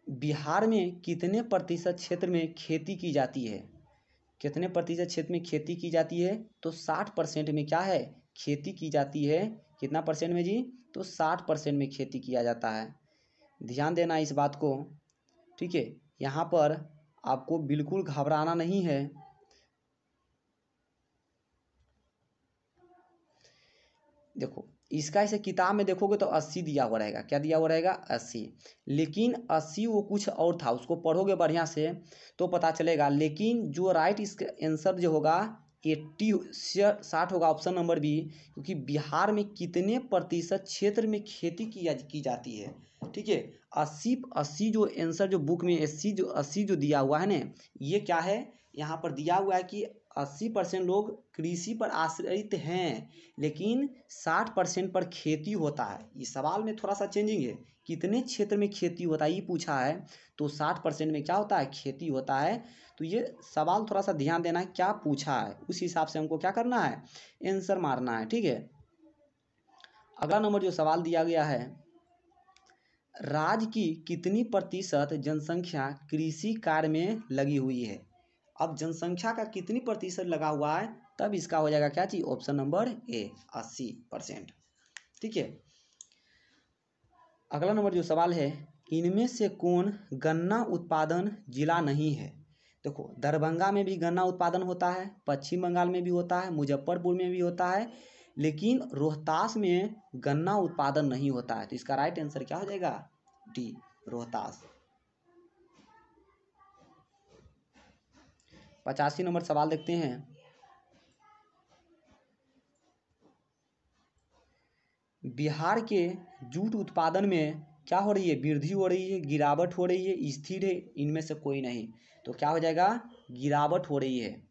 बिहार में कितने प्रतिशत क्षेत्र में खेती की जाती है? कितने प्रतिशत क्षेत्र में खेती की जाती है? तो 60% में क्या है, खेती की जाती है। कितना परसेंट में जी? तो 60% में खेती किया जाता है। ध्यान देना इस बात को, ठीक है। यहाँ पर आपको बिल्कुल घबराना नहीं है। देखो इसका ऐसे किताब में देखोगे तो 80 दिया हुआ रहेगा। क्या दिया हुआ रहेगा? 80। लेकिन 80 वो कुछ और था, उसको पढ़ोगे बढ़िया से तो पता चलेगा। लेकिन जो राइट इसका आंसर जो होगा 80 60 होगा, ऑप्शन नंबर बी। क्योंकि बिहार में कितने प्रतिशत क्षेत्र में खेती की जाती है, ठीक है। 80 जो आंसर जो बुक में 80 जो दिया हुआ है ना, ये क्या है, यहाँ पर दिया हुआ है कि 80% लोग कृषि पर आश्रित हैं, लेकिन 60% पर खेती होता है। ये सवाल में थोड़ा सा चेंजिंग है, कितने क्षेत्र में खेती होता है ये पूछा है, तो 60% में क्या होता है, खेती होता है। तो ये सवाल थोड़ा सा ध्यान देना है, क्या पूछा है उस हिसाब से हमको क्या करना है, आंसर मारना है, ठीक है। अगला नंबर जो सवाल दिया गया है, राज्य की कितनी प्रतिशत जनसंख्या कृषि कार्य में लगी हुई है? अब जनसंख्या का कितनी प्रतिशत लगा हुआ है, तब इसका हो जाएगा क्या चीज, ऑप्शन नंबर ए 80%, ठीक है। अगला नंबर जो सवाल है, इनमें से कौन गन्ना उत्पादन जिला नहीं है? देखो दरभंगा में भी गन्ना उत्पादन होता है, पश्चिम बंगाल में भी होता है, मुजफ्फरपुर में भी होता है, लेकिन रोहतास में गन्ना उत्पादन नहीं होता है। तो इसका राइट आंसर क्या हो जाएगा, डी रोहतास। 85 नंबर सवाल देखते हैं, बिहार के जूट उत्पादन में क्या हो रही है, वृद्धि हो रही है, गिरावट हो रही है, स्थिर है, इनमें से कोई नहीं। तो क्या हो जाएगा, गिरावट हो रही है।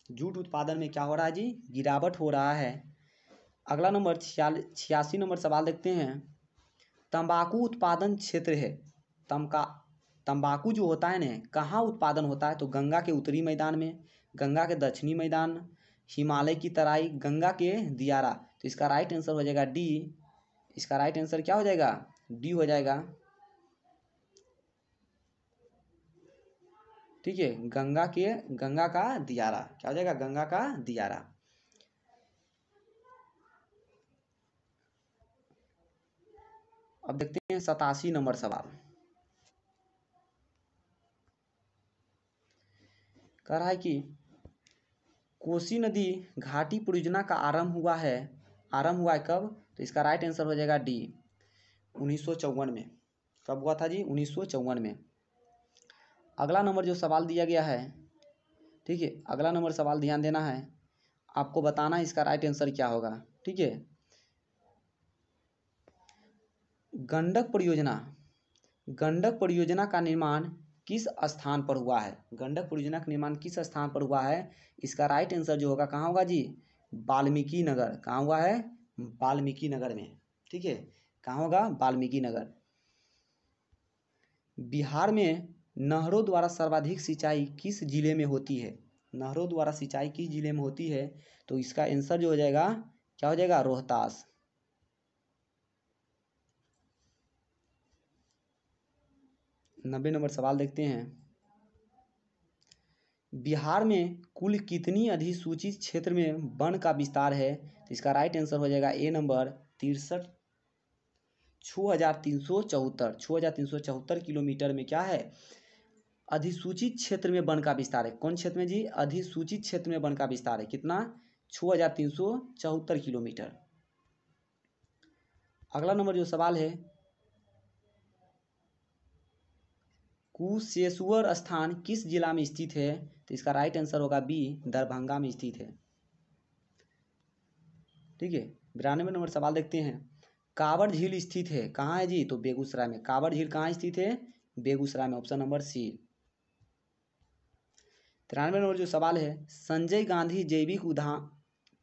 जूट उत्पादन में क्या हो रहा है जी, गिरावट हो रहा है। अगला नंबर 86 नंबर सवाल देखते हैं, तंबाकू उत्पादन क्षेत्र है, तंबाकू जो होता है ना कहाँ उत्पादन होता है? तो गंगा के उत्तरी मैदान में, गंगा के दक्षिणी मैदान, हिमालय की तराई, गंगा के दियारा। तो इसका राइट आंसर हो जाएगा डी। इसका राइट आंसर क्या हो जाएगा, डी हो जाएगा, ठीक है। गंगा का दियारा क्या हो जाएगा, गंगा का दियारा। अब देखते हैं 87 नंबर सवाल, कह रहा है कि कोसी नदी घाटी परियोजना का आरंभ हुआ है कब? तो इसका राइट आंसर हो जाएगा डी 1954 में। कब हुआ था जी, 1954 में। अगला नंबर जो सवाल दिया गया है, ठीक है, अगला नंबर सवाल ध्यान देना है, आपको बताना है इसका राइट आंसर क्या होगा, ठीक है। गंडक परियोजना का निर्माण किस स्थान पर हुआ है? गंडक परियोजना का निर्माण किस स्थान पर हुआ है? इसका राइट आंसर जो होगा कहाँ होगा जी, वाल्मीकि नगर। कहाँ हुआ है, वाल्मीकि नगर में, ठीक है। कहाँ होगा, वाल्मीकि नगर। बिहार में नहरों द्वारा सर्वाधिक सिंचाई किस जिले में होती है? नहरों द्वारा सिंचाई किस जिले में होती है? तो इसका आंसर जो हो जाएगा क्या हो जाएगा, रोहतास। 90 नंबर सवाल देखते हैं, बिहार में कुल कितनी अधिसूचित क्षेत्र में वन का विस्तार है? तो इसका राइट आंसर हो जाएगा ए नंबर 63, 6374 किलोमीटर में क्या है, अधिसूचित क्षेत्र में वन का विस्तार है। कौन क्षेत्र में जी, अधिसूचित क्षेत्र में वन का विस्तार है। कितना, 6374 किलोमीटर। अगला नंबर जो सवाल है, कुशेश्वर स्थान किस जिला में स्थित है? तो इसका राइट आंसर होगा बी, दरभंगा में स्थित है, ठीक है। 92 नंबर सवाल देखते हैं, कांवड़ झील स्थित है कहाँ है जी? तो बेगूसराय में। कांवड़ झील कहाँ स्थित है, बेगूसराय में, ऑप्शन नंबर सी। 93 नंबर जो सवाल है, संजय गांधी जैविक उद्यान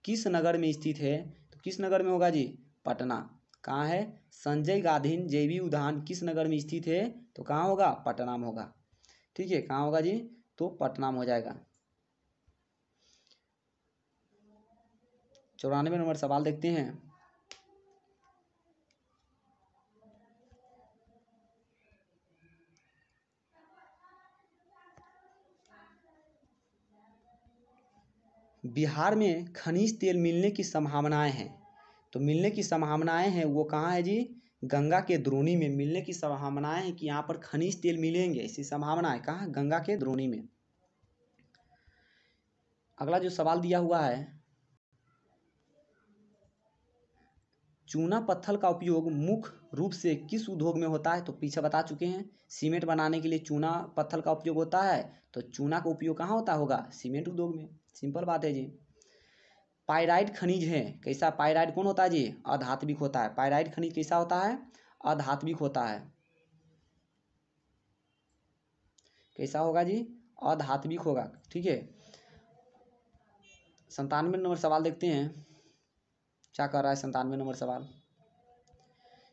किस नगर में स्थित है? तो किस नगर में होगा जी, पटना। कहाँ है, संजय गांधी जैविक उद्यान किस नगर में स्थित है? तो कहाँ होगा, पटना में होगा, ठीक है। कहाँ होगा जी, तो पटना में हो जाएगा। 94 नंबर सवाल देखते हैं, बिहार में खनिज तेल मिलने की संभावनाएं हैं। तो मिलने की संभावनाएं हैं वो कहाँ है जी? गंगा के द्रोणी में मिलने की संभावनाएं हैं कि यहाँ पर खनिज तेल मिलेंगे, ऐसी संभावना है। कहाँ? गंगा के द्रोणी में। अगला जो सवाल दिया हुआ है, चूना पत्थर का उपयोग मुख्य रूप से किस उद्योग में होता है? तो पीछे बता चुके हैं, सीमेंट बनाने के लिए चूना पत्थर का उपयोग होता है। तो चूना का उपयोग कहाँ होता होगा? सीमेंट उद्योग में। सिंपल बात है जी। पाइराइट खनिज है, कैसा? पाइराइट कौन होता है जी? अधात्विक होता है। पाइराइट खनिज कैसा होता है? अधात्विक होता है। कैसा होगा जी? अधात्विक होगा। ठीक है। 97 नंबर सवाल देखते हैं, क्या कर रहा है 97 नंबर सवाल।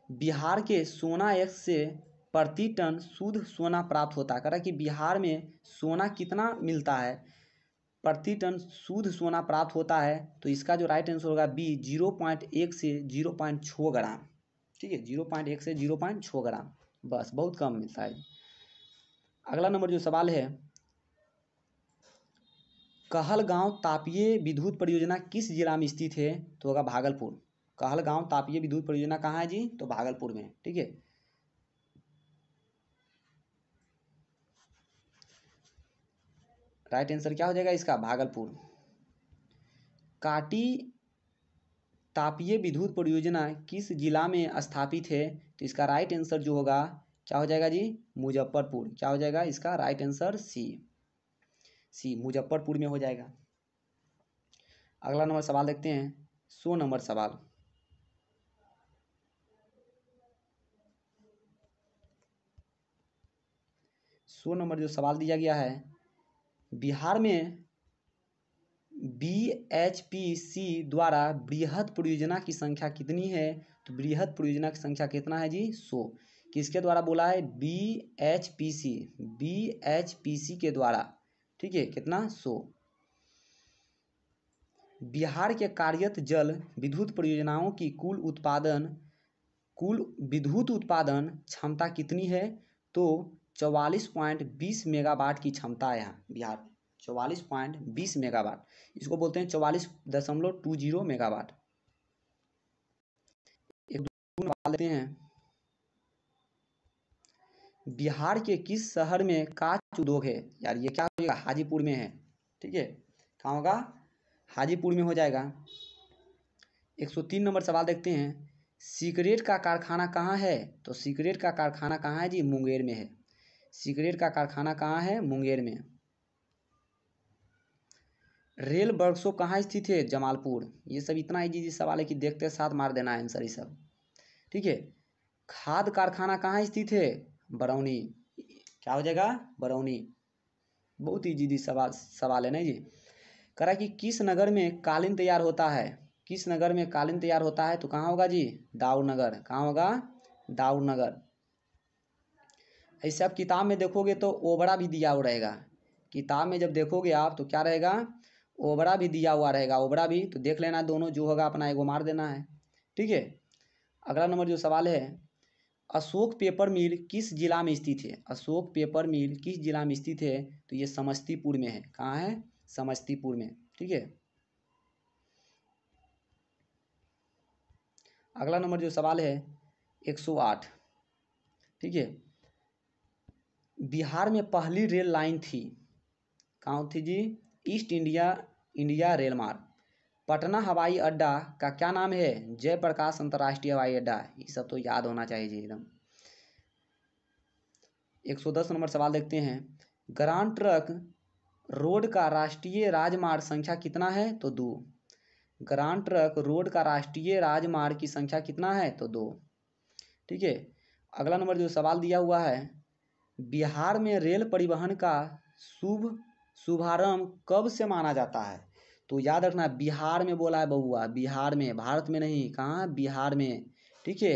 बिहार के सोना एक्स से प्रति टन शुद्ध सोना प्राप्त होता है। कह रहा है कि बिहार में सोना कितना मिलता है? प्रति टन शुद्ध सोना प्राप्त होता है। तो इसका जो राइट आंसर होगा बी, 0.1 से 0.6 ग्राम। ठीक है, 0.1 से 0.6 ग्राम, बस, बहुत कम मिलता है। अगला नंबर जो सवाल है, कहलगांव तापीय विद्युत परियोजना किस जिला में स्थित है? तो होगा भागलपुर। कहलगांव तापीय विद्युत परियोजना कहाँ है जी? तो भागलपुर में। ठीक है। राइट आंसर क्या हो जाएगा इसका? भागलपुर। काटी तापीय विद्युत परियोजना किस जिला में स्थापित है? तो इसका राइट आंसर जो होगा क्या हो जाएगा जी? मुजफ्फरपुर। क्या हो जाएगा इसका राइट आंसर? सी, मुजफ्फरपुर में हो जाएगा। अगला नंबर सवाल देखते हैं, 100 नंबर सवाल। जो सवाल दिया गया है, बिहार में BHPC द्वारा बृहद परियोजना की संख्या कितनी है? तो बृहद परियोजना की संख्या कितना है जी? 100। किसके द्वारा बोला है? BHPC के द्वारा। ठीक है, कितना? 100। बिहार के कार्यरत जल विद्युत परियोजनाओं की कुल विद्युत उत्पादन क्षमता कितनी है? तो 44.20 मेगावाट की क्षमता है यहाँ बिहार में। 44.20 मेगावाट, इसको बोलते हैं 44.20 मेगावाट। एक दूसरा सवाल लेते हैं, बिहार के किस शहर में कांच उद्योग है? यार ये क्या हो जाएगा? हाजीपुर में है। ठीक है, कहाँ होगा? हाजीपुर में हो जाएगा। 103 नंबर सवाल देखते हैं, सिगरेट का कारखाना कहाँ है? तो सिगरेट का कारखाना कहाँ है जी? मुंगेर में है। सिगरेट का कारखाना कहाँ है? मुंगेर में। रेल वर्कशॉप कहाँ स्थित है? जमालपुर। ये सब इतना इजी सवाल है कि देखते साथ मार देना है आंसर ये सब। ठीक है। खाद कारखाना कहाँ स्थित है? बरौनी। क्या हो जाएगा? बरौनी। बहुत इजी सवाल है ना जी। कह रहा है कि किस नगर में कालीन तैयार होता है? किस नगर में कालीन तैयार होता है? तो कहाँ होगा जी? दाऊदनगर। कहाँ होगा? दाऊदनगर। ऐसे आप किताब में देखोगे तो ओबरा भी दिया हुआ रहेगा। किताब में जब देखोगे आप तो क्या रहेगा? ओबरा भी दिया हुआ रहेगा। ओबरा भी तो देख लेना, दोनों जो होगा अपना एगो मार देना है। ठीक है। अगला नंबर जो सवाल है, अशोक पेपर मिल किस जिला में स्थित है? अशोक पेपर मिल किस जिला में स्थित है? तो ये समस्तीपुर में है। कहाँ है? समस्तीपुर में। ठीक है। अगला नंबर जो सवाल है 108। ठीक है। बिहार में पहली रेल लाइन थी, कहाँ थी जी? ईस्ट इंडिया रेल मार्ग। पटना हवाई अड्डा का क्या नाम है? जयप्रकाश अंतर्राष्ट्रीय हवाई अड्डा। ये सब तो याद होना चाहिए जी एकदम। 110 नंबर सवाल देखते हैं, ग्रांड ट्रंक रोड का राष्ट्रीय राजमार्ग संख्या कितना है? तो 2। ग्रांड ट्रंक रोड का राष्ट्रीय राजमार्ग की संख्या कितना है? तो 2। ठीक है। अगला नंबर जो सवाल दिया हुआ है, बिहार में रेल परिवहन का शुभारंभ कब से माना जाता है? तो याद रखना, बिहार में बोला है बउआ, बिहार में, भारत में नहीं। कहाँ? बिहार में। ठीक है।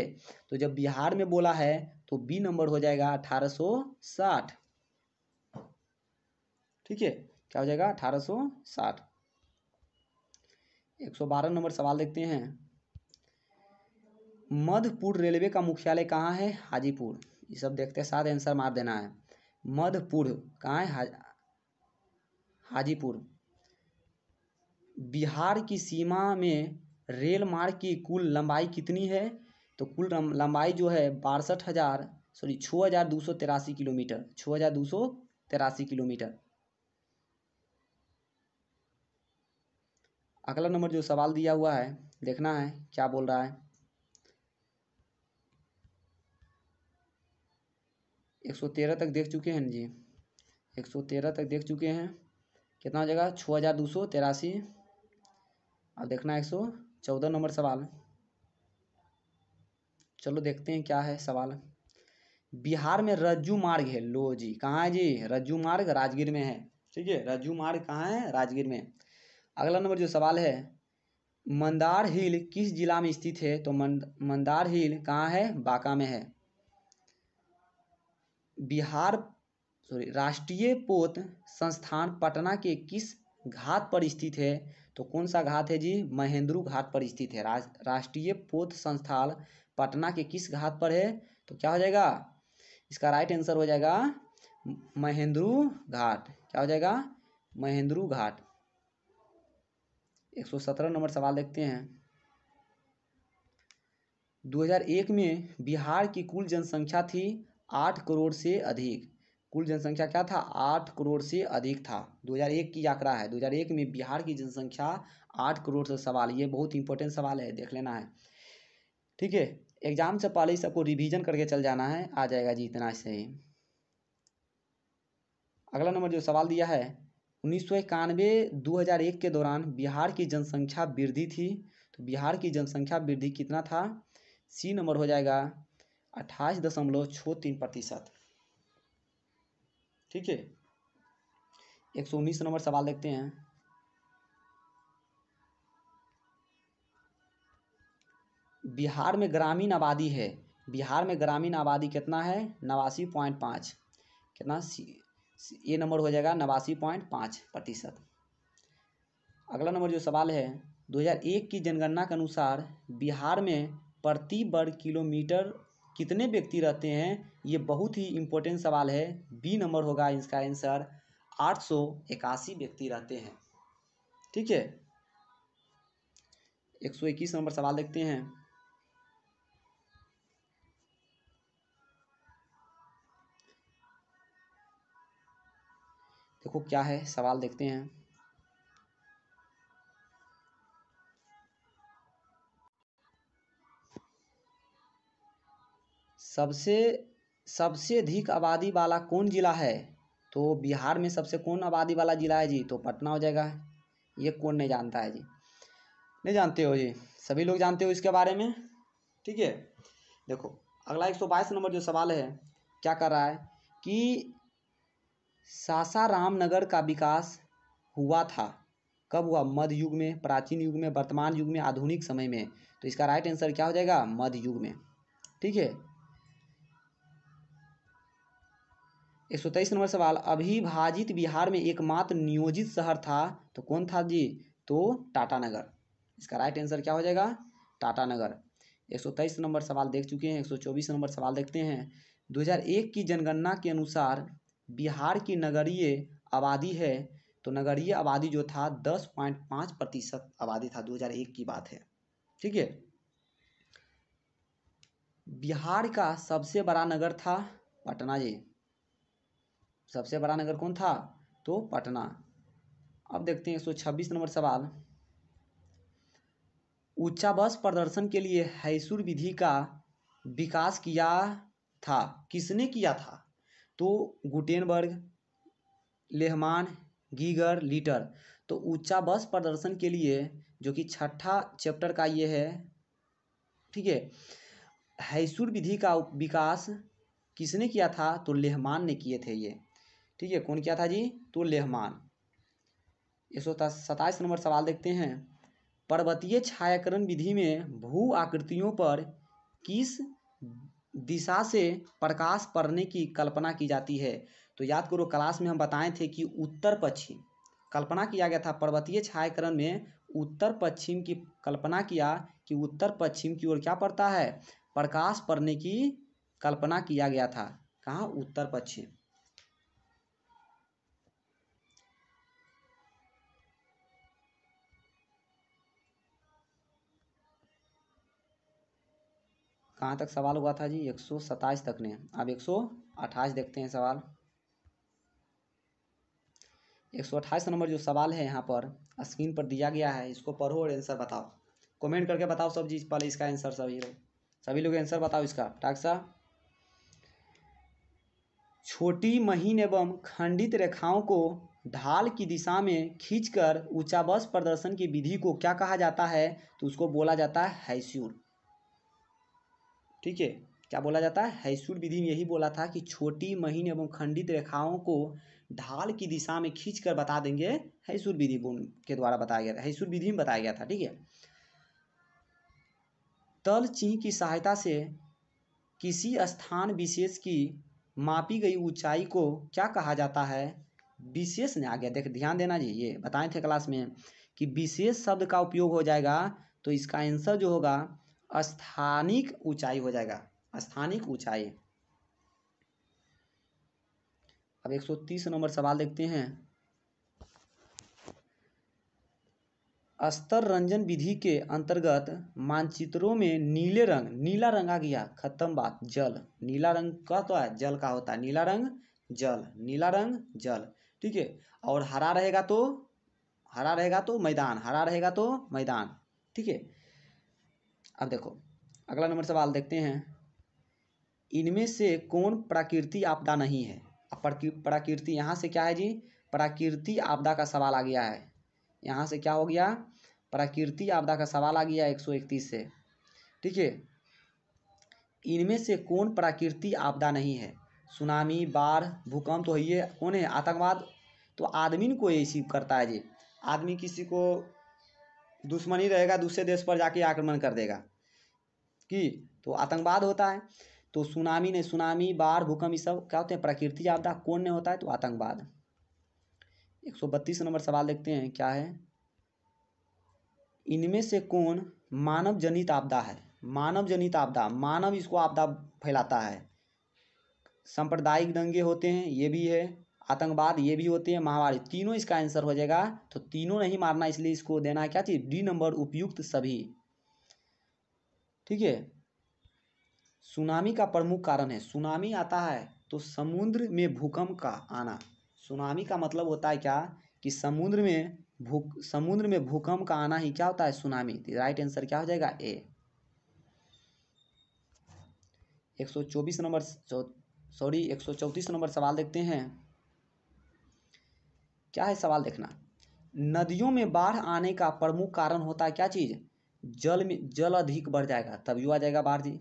तो जब बिहार में बोला है तो बी नंबर हो जाएगा 1860। ठीक है, क्या हो जाएगा? 1860। 112 नंबर सवाल देखते हैं, मधुपुर रेलवे का मुख्यालय कहाँ है? हाजीपुर। ये सब देखते साथ आंसर मार देना है। मधुपुर कहाँ है? हाजीपुर। बिहार की सीमा में रेल मार्ग की कुल लंबाई कितनी है? तो कुल लंबाई जो है 6283 किलोमीटर, 6283 किलोमीटर। अगला नंबर जो सवाल दिया हुआ है देखना है क्या बोल रहा है। 113 तक देख चुके हैं जी, 113 तक देख चुके हैं। कितना हो जाएगा? 6283। अब देखना है 114 नंबर सवाल। चलो देखते हैं क्या है सवाल। बिहार में रज्जू मार्ग है, लो जी, कहाँ है जी? रज्जू मार्ग राजगीर में है। ठीक है, रज्जू मार्ग कहाँ है? राजगीर में। अगला नंबर जो सवाल है, मंदार हिल किस जिला में स्थित है? तो मंदार हिल कहाँ है? बांका में है। राष्ट्रीय पोत संस्थान पटना के किस घाट पर स्थित है? तो कौन सा घाट है जी? महेंद्रू घाट पर स्थित है। राष्ट्रीय पोत संस्थान पटना के किस घाट पर है? तो क्या हो जाएगा इसका? राइट आंसर हो जाएगा महेंद्रू घाट। क्या हो जाएगा? महेंद्रू घाट। 117 नंबर सवाल देखते हैं। 2001 में बिहार की कुल जनसंख्या थी 8 करोड़ से अधिक। कुल जनसंख्या क्या था? 8 करोड़ से अधिक था। 2001 की आंकड़ा है। 2001 में बिहार की जनसंख्या 8 करोड़ से सवाल, ये बहुत इंपॉर्टेंट सवाल है, देख लेना है। ठीक है, एग्जाम से पहले ही सबको रिवीजन करके चल जाना है, आ जाएगा जी इतना से ही। अगला नंबर जो सवाल दिया है, 1991-2001 के दौरान बिहार की जनसंख्या वृद्धि थी। तो बिहार की जनसंख्या वृद्धि कितना था? सी नंबर हो जाएगा 28.63%। ठीक है, 119 नंबर सवाल देखते हैं। बिहार में ग्रामीण आबादी है, बिहार में ग्रामीण आबादी कितना है? 89.5। कितना? ये नंबर हो जाएगा 89.5%। अगला नंबर जो सवाल है, 2001 की जनगणना के अनुसार बिहार में प्रति वर्ग किलोमीटर कितने व्यक्ति रहते हैं? ये बहुत ही इंपॉर्टेंट सवाल है। बी नंबर होगा इसका आंसर, 881 व्यक्ति रहते हैं। ठीक है, 121 नंबर सवाल देखते हैं। देखो क्या है सवाल, देखते हैं। सबसे अधिक आबादी वाला कौन जिला है? तो बिहार में सबसे कौन आबादी वाला जिला है जी? तो पटना हो जाएगा। ये कौन नहीं जानता है जी? नहीं जानते हो जी? सभी लोग जानते हो इसके बारे में। ठीक है, देखो अगला 122 नंबर जो सवाल है क्या कर रहा है कि सासाराम नगर का विकास हुआ था, कब हुआ? मध्य युग में, प्राचीन युग में, वर्तमान युग में, आधुनिक समय में? तो इसका राइट आंसर क्या हो जाएगा? मध्य युग में। ठीक है, 123 नंबर सवाल, अविभाजित बिहार में एकमात्र नियोजित शहर था, तो कौन था जी? तो टाटानगर। इसका राइट आंसर क्या हो जाएगा? टाटानगर। 123 नंबर सवाल देख चुके हैं। 124 नंबर सवाल देखते हैं। 2001 की जनगणना के अनुसार बिहार की नगरीय आबादी है, तो नगरीय आबादी जो था 10.5% आबादी था, 2001 की बात है। ठीक है, बिहार का सबसे बड़ा नगर था पटना जी। सबसे बड़ा नगर कौन था? तो पटना। अब देखते हैं 126 नंबर सवाल, उच्चावच प्रदर्शन के लिए हैसूर विधि का विकास किया था, किसने किया था? तो गुटेनबर्ग, लेहमान, गीगर, लीटर। तो उच्चावच प्रदर्शन के लिए, जो कि छठा चैप्टर का ये है, ठीक है, हैसूर विधि का विकास किसने किया था? तो लेहमान ने किए थे ये। ठीक है, कौन किया था जी? तो लेहमान। 127 नंबर सवाल देखते हैं, पर्वतीय छायाकरण विधि में भू आकृतियों पर किस दिशा से प्रकाश पड़ने की कल्पना की जाती है? तो याद करो क्लास में हम बताए थे कि उत्तर पश्चिम कल्पना किया गया था। पर्वतीय छायाकरण में उत्तर पश्चिम की कल्पना किया कि उत्तर पश्चिम की ओर क्या पड़ता है? प्रकाश पड़ने की कल्पना किया गया था। कहाँ? उत्तर पश्चिम। कहाँ तक सवाल हुआ था जी? 127 तक ने। अब 128 देखते हैं सवाल। 128 नंबर जो सवाल है यहाँ पर स्क्रीन पर दिया गया है, इसको पढ़ो और आंसर बताओ। कमेंट करके बताओ सब चीज़, पहले इसका आंसर सभी लोग आंसर बताओ इसका। टाक्सा, छोटी महीन एवं खंडित रेखाओं को ढाल की दिशा में खींचकर उच्चावच प्रदर्शन की विधि को क्या कहा जाता है? तो उसको बोला जाता है हैस्यूर। ठीक है, क्या बोला जाता है? हैस्यूर विधि में यही बोला था कि छोटी महीन एवं खंडित रेखाओं को ढाल की दिशा में खींचकर बता देंगे, हैस्यूर विधि के द्वारा बताया गया था, हैस्यूर विधि में बताया गया था। ठीक है, तल चिन्ह की सहायता से किसी स्थान विशेष की मापी गई ऊंचाई को क्या कहा जाता है? विशेष ने आ गया, देख ध्यान देना जी, ये बताए थे क्लास में कि विशेष शब्द का उपयोग हो जाएगा तो इसका आंसर जो होगा स्थानिक ऊंचाई हो जाएगा, स्थानिक ऊंचाई। अब 130 नंबर सवाल देखते हैं। स्तर रंजन विधि के अंतर्गत मानचित्रों में नीला रंग आ गया, खत्म बात। जल, नीला रंग का तो है, जल का होता है नीला रंग, जल, नीला रंग जल। ठीक है, और हरा रहेगा तो मैदान, हरा रहेगा तो मैदान। ठीक है, अब देखो अगला नंबर सवाल देखते हैं। इनमें से कौन प्राकृतिक आपदा नहीं है? प्राकृतिक यहाँ से क्या है जी? प्राकृतिक आपदा का सवाल आ गया है। यहाँ से क्या हो गया? प्राकृतिक आपदा का सवाल आ गया 131 से। ठीक है, इनमें से कौन प्राकृतिक आपदा नहीं है? सुनामी, बाढ़, भूकंप तो ये कौन है? आतंकवाद तो आदमी को ऐसी करता है जी। आदमी किसी को दुश्मनी रहेगा, दूसरे देश पर जाके आक्रमण कर देगा कि तो आतंकवाद होता है। तो सुनामी नहीं, सुनामी, बाढ़, भूकंप ये सब क्या होते हैं? प्राकृतिक आपदा। कौन नहीं होता है? तो आतंकवाद। 132 नंबर सवाल देखते हैं, क्या है? इनमें से कौन मानव जनित आपदा है? मानव जनित आपदा, मानव इसको आपदा फैलाता है। सांप्रदायिक दंगे होते हैं, ये भी है। आतंकवाद ये भी होते हैं। महामारी, तीनों इसका आंसर हो जाएगा। तो तीनों नहीं मारना, इसलिए इसको देना है क्या चीज? डी नंबर, उपयुक्त सभी। ठीक है, सुनामी का प्रमुख कारण है, सुनामी आता है तो समुद्र में भूकंप का आना। सुनामी का मतलब होता है क्या? कि समुद्र में भूकंप का आना ही क्या होता है? सुनामी। राइट आंसर क्या हो जाएगा? ए। 134 नंबर सवाल देखते हैं। क्या है सवाल? देखना, नदियों में बाढ़ आने का प्रमुख कारण होता है क्या चीज? जल अधिक बढ़ जाएगा तभी आ जाएगा बाढ़ जी।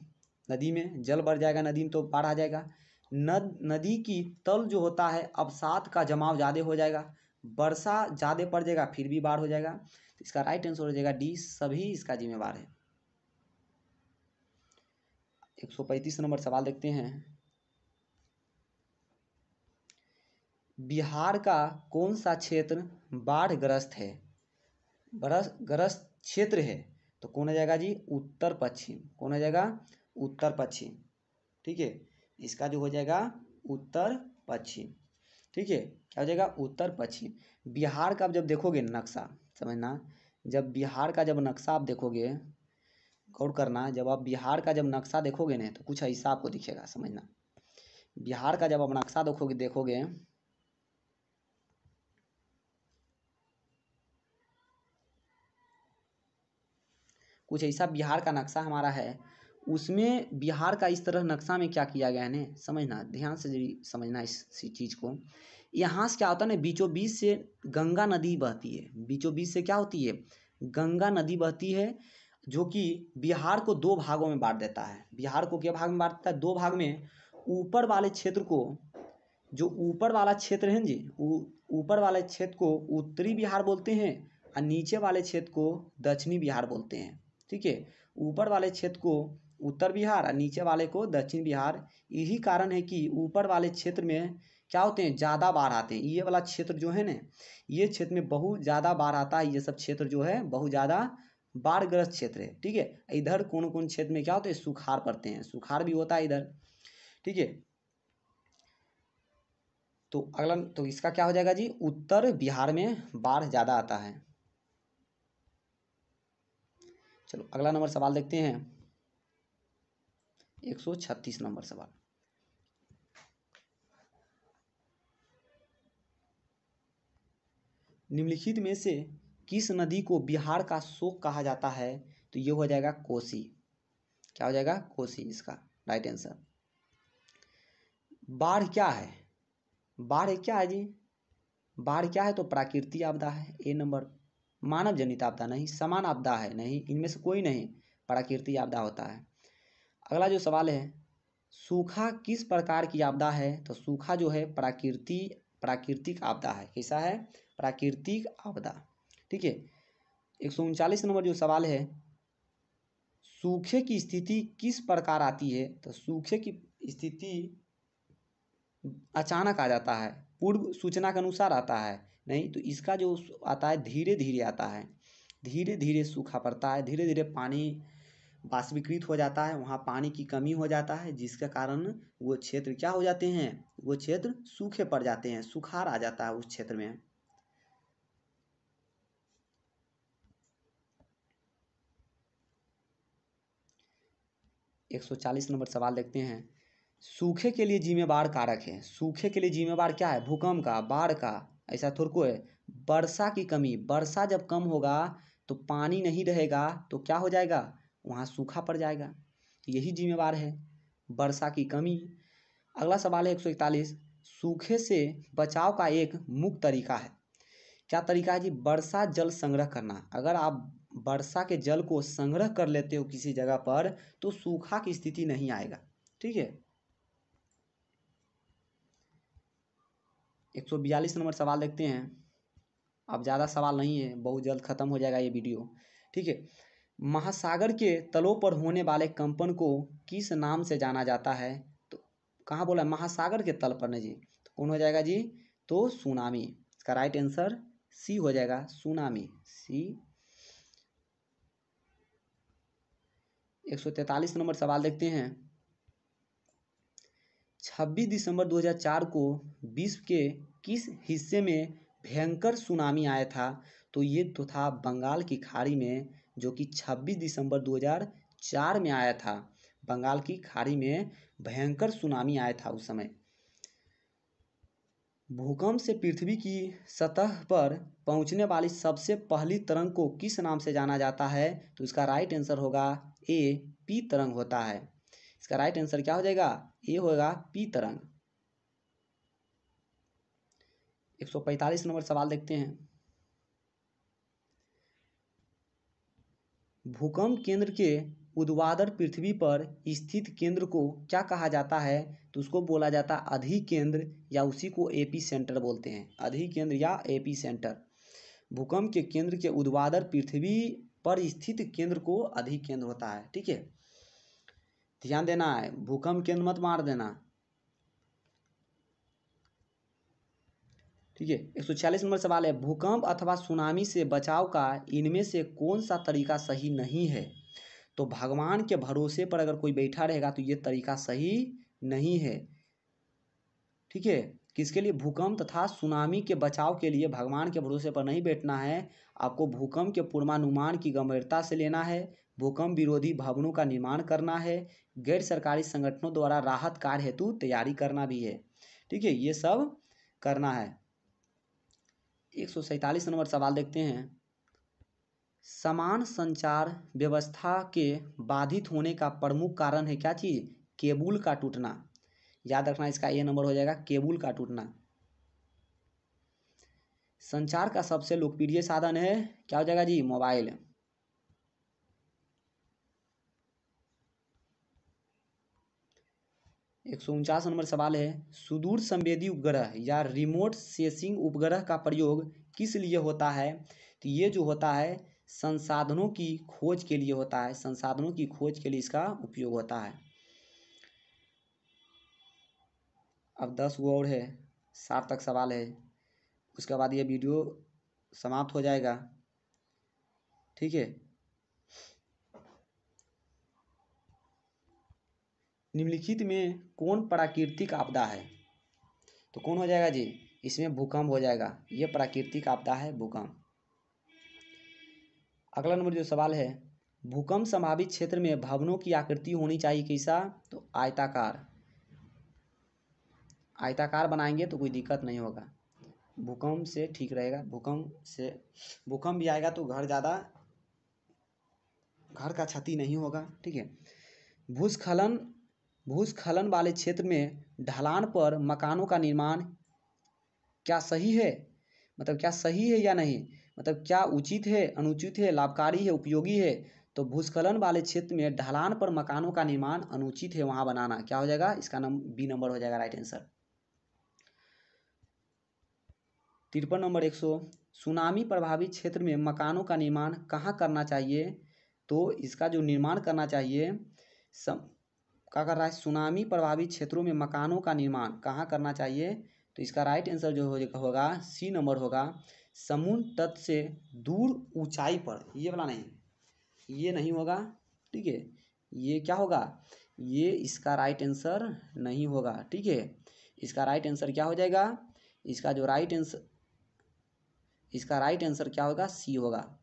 नदी में जल बढ़ जाएगा, नदी में तो बाढ़ आ जाएगा। नदी की तल जो होता है अवसाद का जमाव ज़्यादा हो जाएगा, वर्षा ज़्यादा पड़ जाएगा फिर भी बाढ़ हो जाएगा। तो इसका राइट आंसर हो जाएगा डी, सभी इसका जिम्मेवार है। 135 नंबर सवाल देखते हैं। बिहार का कौन सा क्षेत्र बाढ़ग्रस्त है? ग्रस्त क्षेत्र है तो कौन हो जाएगा जी? उत्तर पश्चिम। कौन हो जाएगा? उत्तर पश्चिम। ठीक है, इसका जो हो जाएगा उत्तर पश्चिम। ठीक है, क्या हो जाएगा? उत्तर पश्चिम। बिहार का जब देखोगे नक्शा, समझना, जब बिहार का जब नक्शा आप देखोगे, गौर करना, जब आप बिहार का जब नक्शा देखोगे ना तो कुछ ऐसा आपको दिखेगा, समझना। बिहार का जब आप नक्शा देखोगे कुछ ऐसा बिहार का नक्शा हमारा है, उसमें बिहार का इस तरह नक्शा में क्या किया गया है ना, समझना, ध्यान से समझना इस चीज़ को। यहाँ से क्या होता है ना, बीचों बीच से गंगा नदी बहती है, बीचों बीच से क्या होती है? गंगा नदी बहती है, जो कि बिहार को दो भागों में बांट देता है। बिहार को क्या भाग में बांटता है? दो भाग में। ऊपर वाले क्षेत्र को, जो ऊपर वाला क्षेत्र है जी, ऊपर वाले क्षेत्र को उत्तरी बिहार बोलते हैं और नीचे वाले क्षेत्र को दक्षिणी बिहार बोलते हैं। ठीक है, ऊपर वाले क्षेत्र को उत्तर बिहार और नीचे वाले को दक्षिण बिहार। यही कारण है कि ऊपर वाले क्षेत्र में क्या होते हैं? ज़्यादा बाढ़ आते हैं। ये वाला क्षेत्र जो है ना, ये क्षेत्र में बहुत ज़्यादा बाढ़ आता है। ये सब क्षेत्र जो है बहुत ज़्यादा बाढ़ग्रस्त क्षेत्र है। ठीक है, इधर कौन कौन क्षेत्र में क्या होते हैं? सुखाड़ पड़ते हैं, सुखाड़ भी होता है इधर। ठीक है, तो अगला, तो इसका क्या हो जाएगा जी? उत्तर बिहार में बाढ़ ज़्यादा आता है। चलो अगला नंबर सवाल देखते हैं। 136 नंबर सवाल। निम्नलिखित में से किस नदी को बिहार का शोक कहा जाता है? तो ये हो जाएगा कोसी। क्या हो जाएगा? कोसी इसका राइट आंसर। बाढ़ क्या है? बाढ़ क्या है जी? बाढ़ क्या है? तो प्राकृतिक आपदा है। ए नंबर। मानव जनित आपदा नहीं, समान आपदा है नहीं, इनमें से कोई नहीं, प्राकृतिक आपदा होता है। अगला जो सवाल है, सूखा किस प्रकार की आपदा है? तो सूखा जो है प्राकृतिक आपदा है। कैसा है? प्राकृतिक आपदा। ठीक है। 139 नंबर जो सवाल है, सूखे की स्थिति किस प्रकार आती है? तो सूखे की स्थिति अचानक आ जाता है, पूर्व सूचना के अनुसार आता है नहीं, तो इसका जो आता है धीरे धीरे आता है, धीरे धीरे सूखा पड़ता है, धीरे धीरे पानी वाष्पीकृत हो जाता है, वहाँ पानी की कमी हो जाता है, जिसके कारण वो क्षेत्र क्या हो जाते हैं? वो क्षेत्र सूखे पड़ जाते हैं, सुखाड़ आ जाता है उस क्षेत्र में। एक 140 नंबर सवाल देखते हैं। सूखे के लिए जिम्मेवार कारक है। सूखे के लिए जिम्मेवार क्या है? भूकंप का, बाढ़ का, ऐसा थोड़ा को है। वर्षा की कमी, वर्षा जब कम होगा तो पानी नहीं रहेगा तो क्या हो जाएगा? वहाँ सूखा पड़ जाएगा, यही जिम्मेवार है, वर्षा की कमी। अगला सवाल है 141, सूखे से बचाव का एक मुख्य तरीका है। क्या तरीका है जी? वर्षा जल संग्रह करना। अगर आप वर्षा के जल को संग्रह कर लेते हो किसी जगह पर तो सूखा की स्थिति नहीं आएगा। ठीक है। 142 नंबर सवाल देखते हैं। अब ज़्यादा सवाल नहीं है, बहुत जल्द खत्म हो जाएगा ये वीडियो। ठीक है। महासागर के तलों पर होने वाले कंपन को किस नाम से जाना जाता है? तो कहाँ बोला? महासागर के तल पर। नहीं जी, तो कौन हो जाएगा जी? तो सुनामी। इसका राइट आंसर सी हो जाएगा, सुनामी, सी। 143 नंबर सवाल देखते हैं। 26 दिसंबर 2004 को विश्व के किस हिस्से में भयंकर सुनामी आया था? तो ये तो था बंगाल की खाड़ी में, जो कि 26 दिसंबर 2004 में आया था। बंगाल की खाड़ी में भयंकर सुनामी आया था उस समय। भूकंप से पृथ्वी की सतह पर पहुंचने वाली सबसे पहली तरंग को किस नाम से जाना जाता है? तो इसका राइट आंसर होगा ए, पी तरंग होता है। इसका राइट आंसर क्या हो जाएगा? ए होगा, पी तरंग। 145 नंबर सवाल देखते हैं। भूकंप केंद्र के ऊर्ध्वाधर पृथ्वी पर स्थित केंद्र को क्या कहा जाता है? तो उसको बोला जाता है अधिकेंद्र, या उसी को एपी सेंटर बोलते हैं, अधिकेंद्र या एपी सेंटर। भूकंप के केंद्र के ऊर्ध्वाधर पृथ्वी पर स्थित केंद्र को अधिकेंद्र होता है। ठीक है, ध्यान देना है, भूकंप केंद्र मत मार देना। ठीक है। 146 नंबर सवाल है, भूकंप अथवा सुनामी से बचाव का इनमें से कौन सा तरीका सही नहीं है? तो भगवान के भरोसे पर अगर कोई बैठा रहेगा तो ये तरीका सही नहीं है। ठीक है। किसके लिए? भूकंप तथा सुनामी के बचाव के लिए भगवान के भरोसे पर नहीं बैठना है। आपको भूकंप के पूर्वानुमान की गंभीरता से लेना है, भूकंप विरोधी भवनों का निर्माण करना है, गैर सरकारी संगठनों द्वारा राहत कार्य हेतु तैयारी करना भी है। ठीक है, ये सब करना है। 147 नंबर सवाल देखते हैं। समान संचार व्यवस्था के बाधित होने का प्रमुख कारण है क्या चीज़? केबल का टूटना। याद रखना, इसका ये नंबर हो जाएगा, केबल का टूटना। संचार का सबसे लोकप्रिय साधन है, क्या हो जाएगा जी? मोबाइल। एक 149 नंबर सवाल है, सुदूर संवेदी उपग्रह या रिमोट सेंसिंग उपग्रह का प्रयोग किस लिए होता है? तो ये जो होता है संसाधनों की खोज के लिए होता है, संसाधनों की खोज के लिए इसका उपयोग होता है। अब 10 गो और है, 60 तक सवाल है, उसके बाद ये वीडियो समाप्त हो जाएगा। ठीक है। निम्नलिखित में कौन प्राकृतिक आपदा है? तो कौन हो जाएगा जी? इसमें भूकंप हो जाएगा, ये प्राकृतिक आपदा है, भूकंप। अगला नंबर जो सवाल है, भूकंप संभावित क्षेत्र में भवनों की आकृति होनी चाहिए कैसा, तो आयताकार। आयताकार बनाएंगे तो कोई दिक्कत नहीं होगा, भूकंप से ठीक रहेगा। भूकंप भी आएगा तो घर का क्षति नहीं होगा, ठीक है। भूस्खलन वाले क्षेत्र में ढलान पर मकानों का निर्माण क्या सही है, मतलब क्या सही है या नहीं, मतलब क्या उचित है, अनुचित है, लाभकारी है, उपयोगी है। तो भूस्खलन वाले क्षेत्र में ढलान पर मकानों का निर्माण अनुचित है, वहां बनाना क्या हो जाएगा, इसका बी नंबर हो जाएगा राइट आंसर। 53 नंबर 100, सुनामी प्रभावित क्षेत्र में मकानों का निर्माण कहाँ करना चाहिए, तो इसका जो निर्माण करना चाहिए क्या कर रहा है, सुनामी प्रभावित क्षेत्रों में मकानों का निर्माण कहाँ करना चाहिए, तो इसका राइट आंसर जो होगा सी नंबर होगा, समुद्र तट से दूर ऊंचाई पर। ये वाला नहीं, ये नहीं होगा, ठीक है। ये क्या होगा, ये इसका राइट आंसर नहीं होगा, ठीक है। इसका राइट आंसर क्या हो जाएगा, इसका राइट आंसर क्या होगा, सी होगा।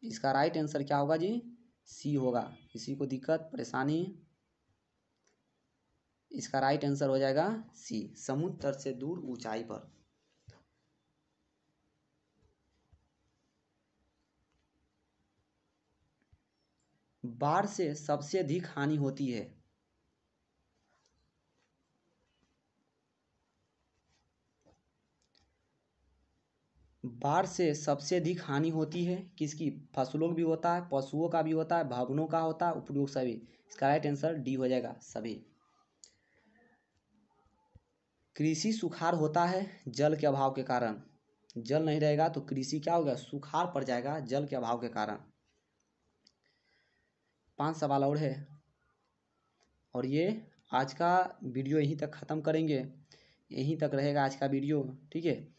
इसका राइट आंसर क्या होगा जी, सी होगा। किसी को दिक्कत परेशानी, इसका राइट आंसर हो जाएगा सी, समुद्र तट से दूर ऊंचाई पर। बाढ़ से सबसे अधिक हानि होती है, बाढ़ से सबसे अधिक हानि होती है किसकी, फसलों की भी होता है, पशुओं का भी होता है, भवनों का होता है, उपयोग सभी। इसका राइट आंसर डी हो जाएगा, सभी। कृषि सुखाड़ होता है जल के अभाव के कारण, जल नहीं रहेगा तो कृषि क्या होगा, सुखाड़ पड़ जाएगा जल के अभाव के कारण। 5 सवाल और है, और ये आज का वीडियो यहीं तक ख़त्म करेंगे, यहीं तक रहेगा आज का वीडियो, ठीक है।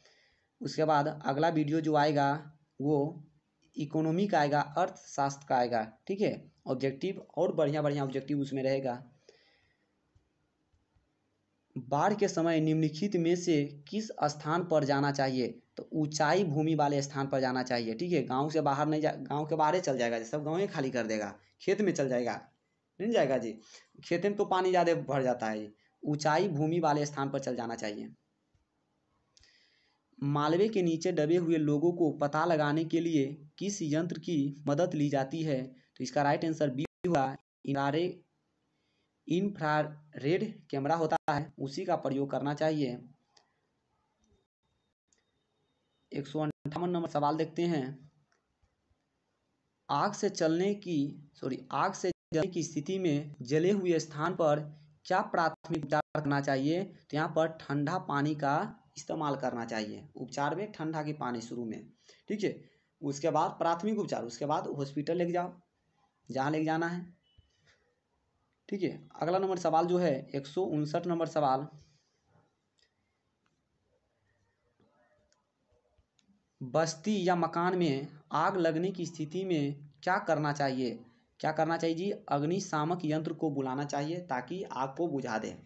उसके बाद अगला वीडियो जो आएगा वो इकोनॉमी का आएगा, अर्थशास्त्र का आएगा, ठीक है। ऑब्जेक्टिव और बढ़िया ऑब्जेक्टिव उसमें रहेगा। बाढ़ के समय निम्नलिखित में से किस स्थान पर जाना चाहिए, तो ऊंचाई भूमि वाले स्थान पर जाना चाहिए, ठीक है। गांव से बाहर नहीं गांव के बाहर चल जाएगा, सब गाँव ही खाली कर देगा, खेत में चल जाएगा, नहीं जाएगा जी, खेत में तो पानी ज़्यादा भर जाता है। ऊंचाई भूमि वाले स्थान पर चल जाना चाहिए। मालवे के नीचे दबे हुए लोगों को पता लगाने के लिए किस यंत्र की मदद ली जाती है, तो इसका राइट आंसर बी हुआ, इंफ्रारेड कैमरा होता है, उसी का प्रयोग करना चाहिए। 158 नंबर सवाल देखते हैं, आग से जलने की स्थिति में जले हुए स्थान पर क्या प्राथमिक उपचार करना चाहिए, तो यहाँ पर ठंडा पानी का इस्तेमाल करना चाहिए। उपचार में ठंडा के पानी शुरू में, ठीक है। उसके बाद प्राथमिक उपचार, उसके बाद हॉस्पिटल लेके जाओ जहाँ लेके जाना है, ठीक है। अगला नंबर सवाल जो है 159 नंबर सवाल, बस्ती या मकान में आग लगने की स्थिति में क्या करना चाहिए, क्या करना चाहिए जी, अग्निशामक यंत्र को बुलाना चाहिए ताकि आग को बुझा दे।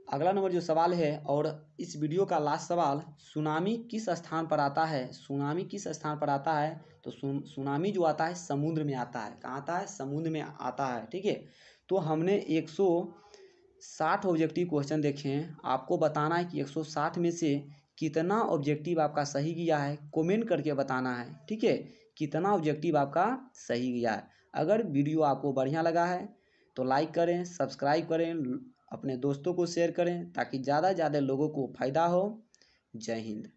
अगला नंबर जो सवाल है, और इस वीडियो का लास्ट सवाल, सुनामी किस स्थान पर आता है, सुनामी किस स्थान पर आता है, तो सुनामी जो आता है समुद्र में आता है, कहाँ आता है, समुद्र में आता है, ठीक है। तो हमने 160 ऑब्जेक्टिव क्वेश्चन देखे हैं, आपको बताना है कि 160 में से कितना ऑब्जेक्टिव आपका सही गया है, कमेंट करके बताना है, ठीक है, कितना ऑब्जेक्टिव आपका सही गया है। अगर वीडियो आपको बढ़िया लगा है तो लाइक करें, सब्सक्राइब करें, अपने दोस्तों को शेयर करें ताकि ज़्यादा से ज़्यादा लोगों को फ़ायदा हो। जय हिंद।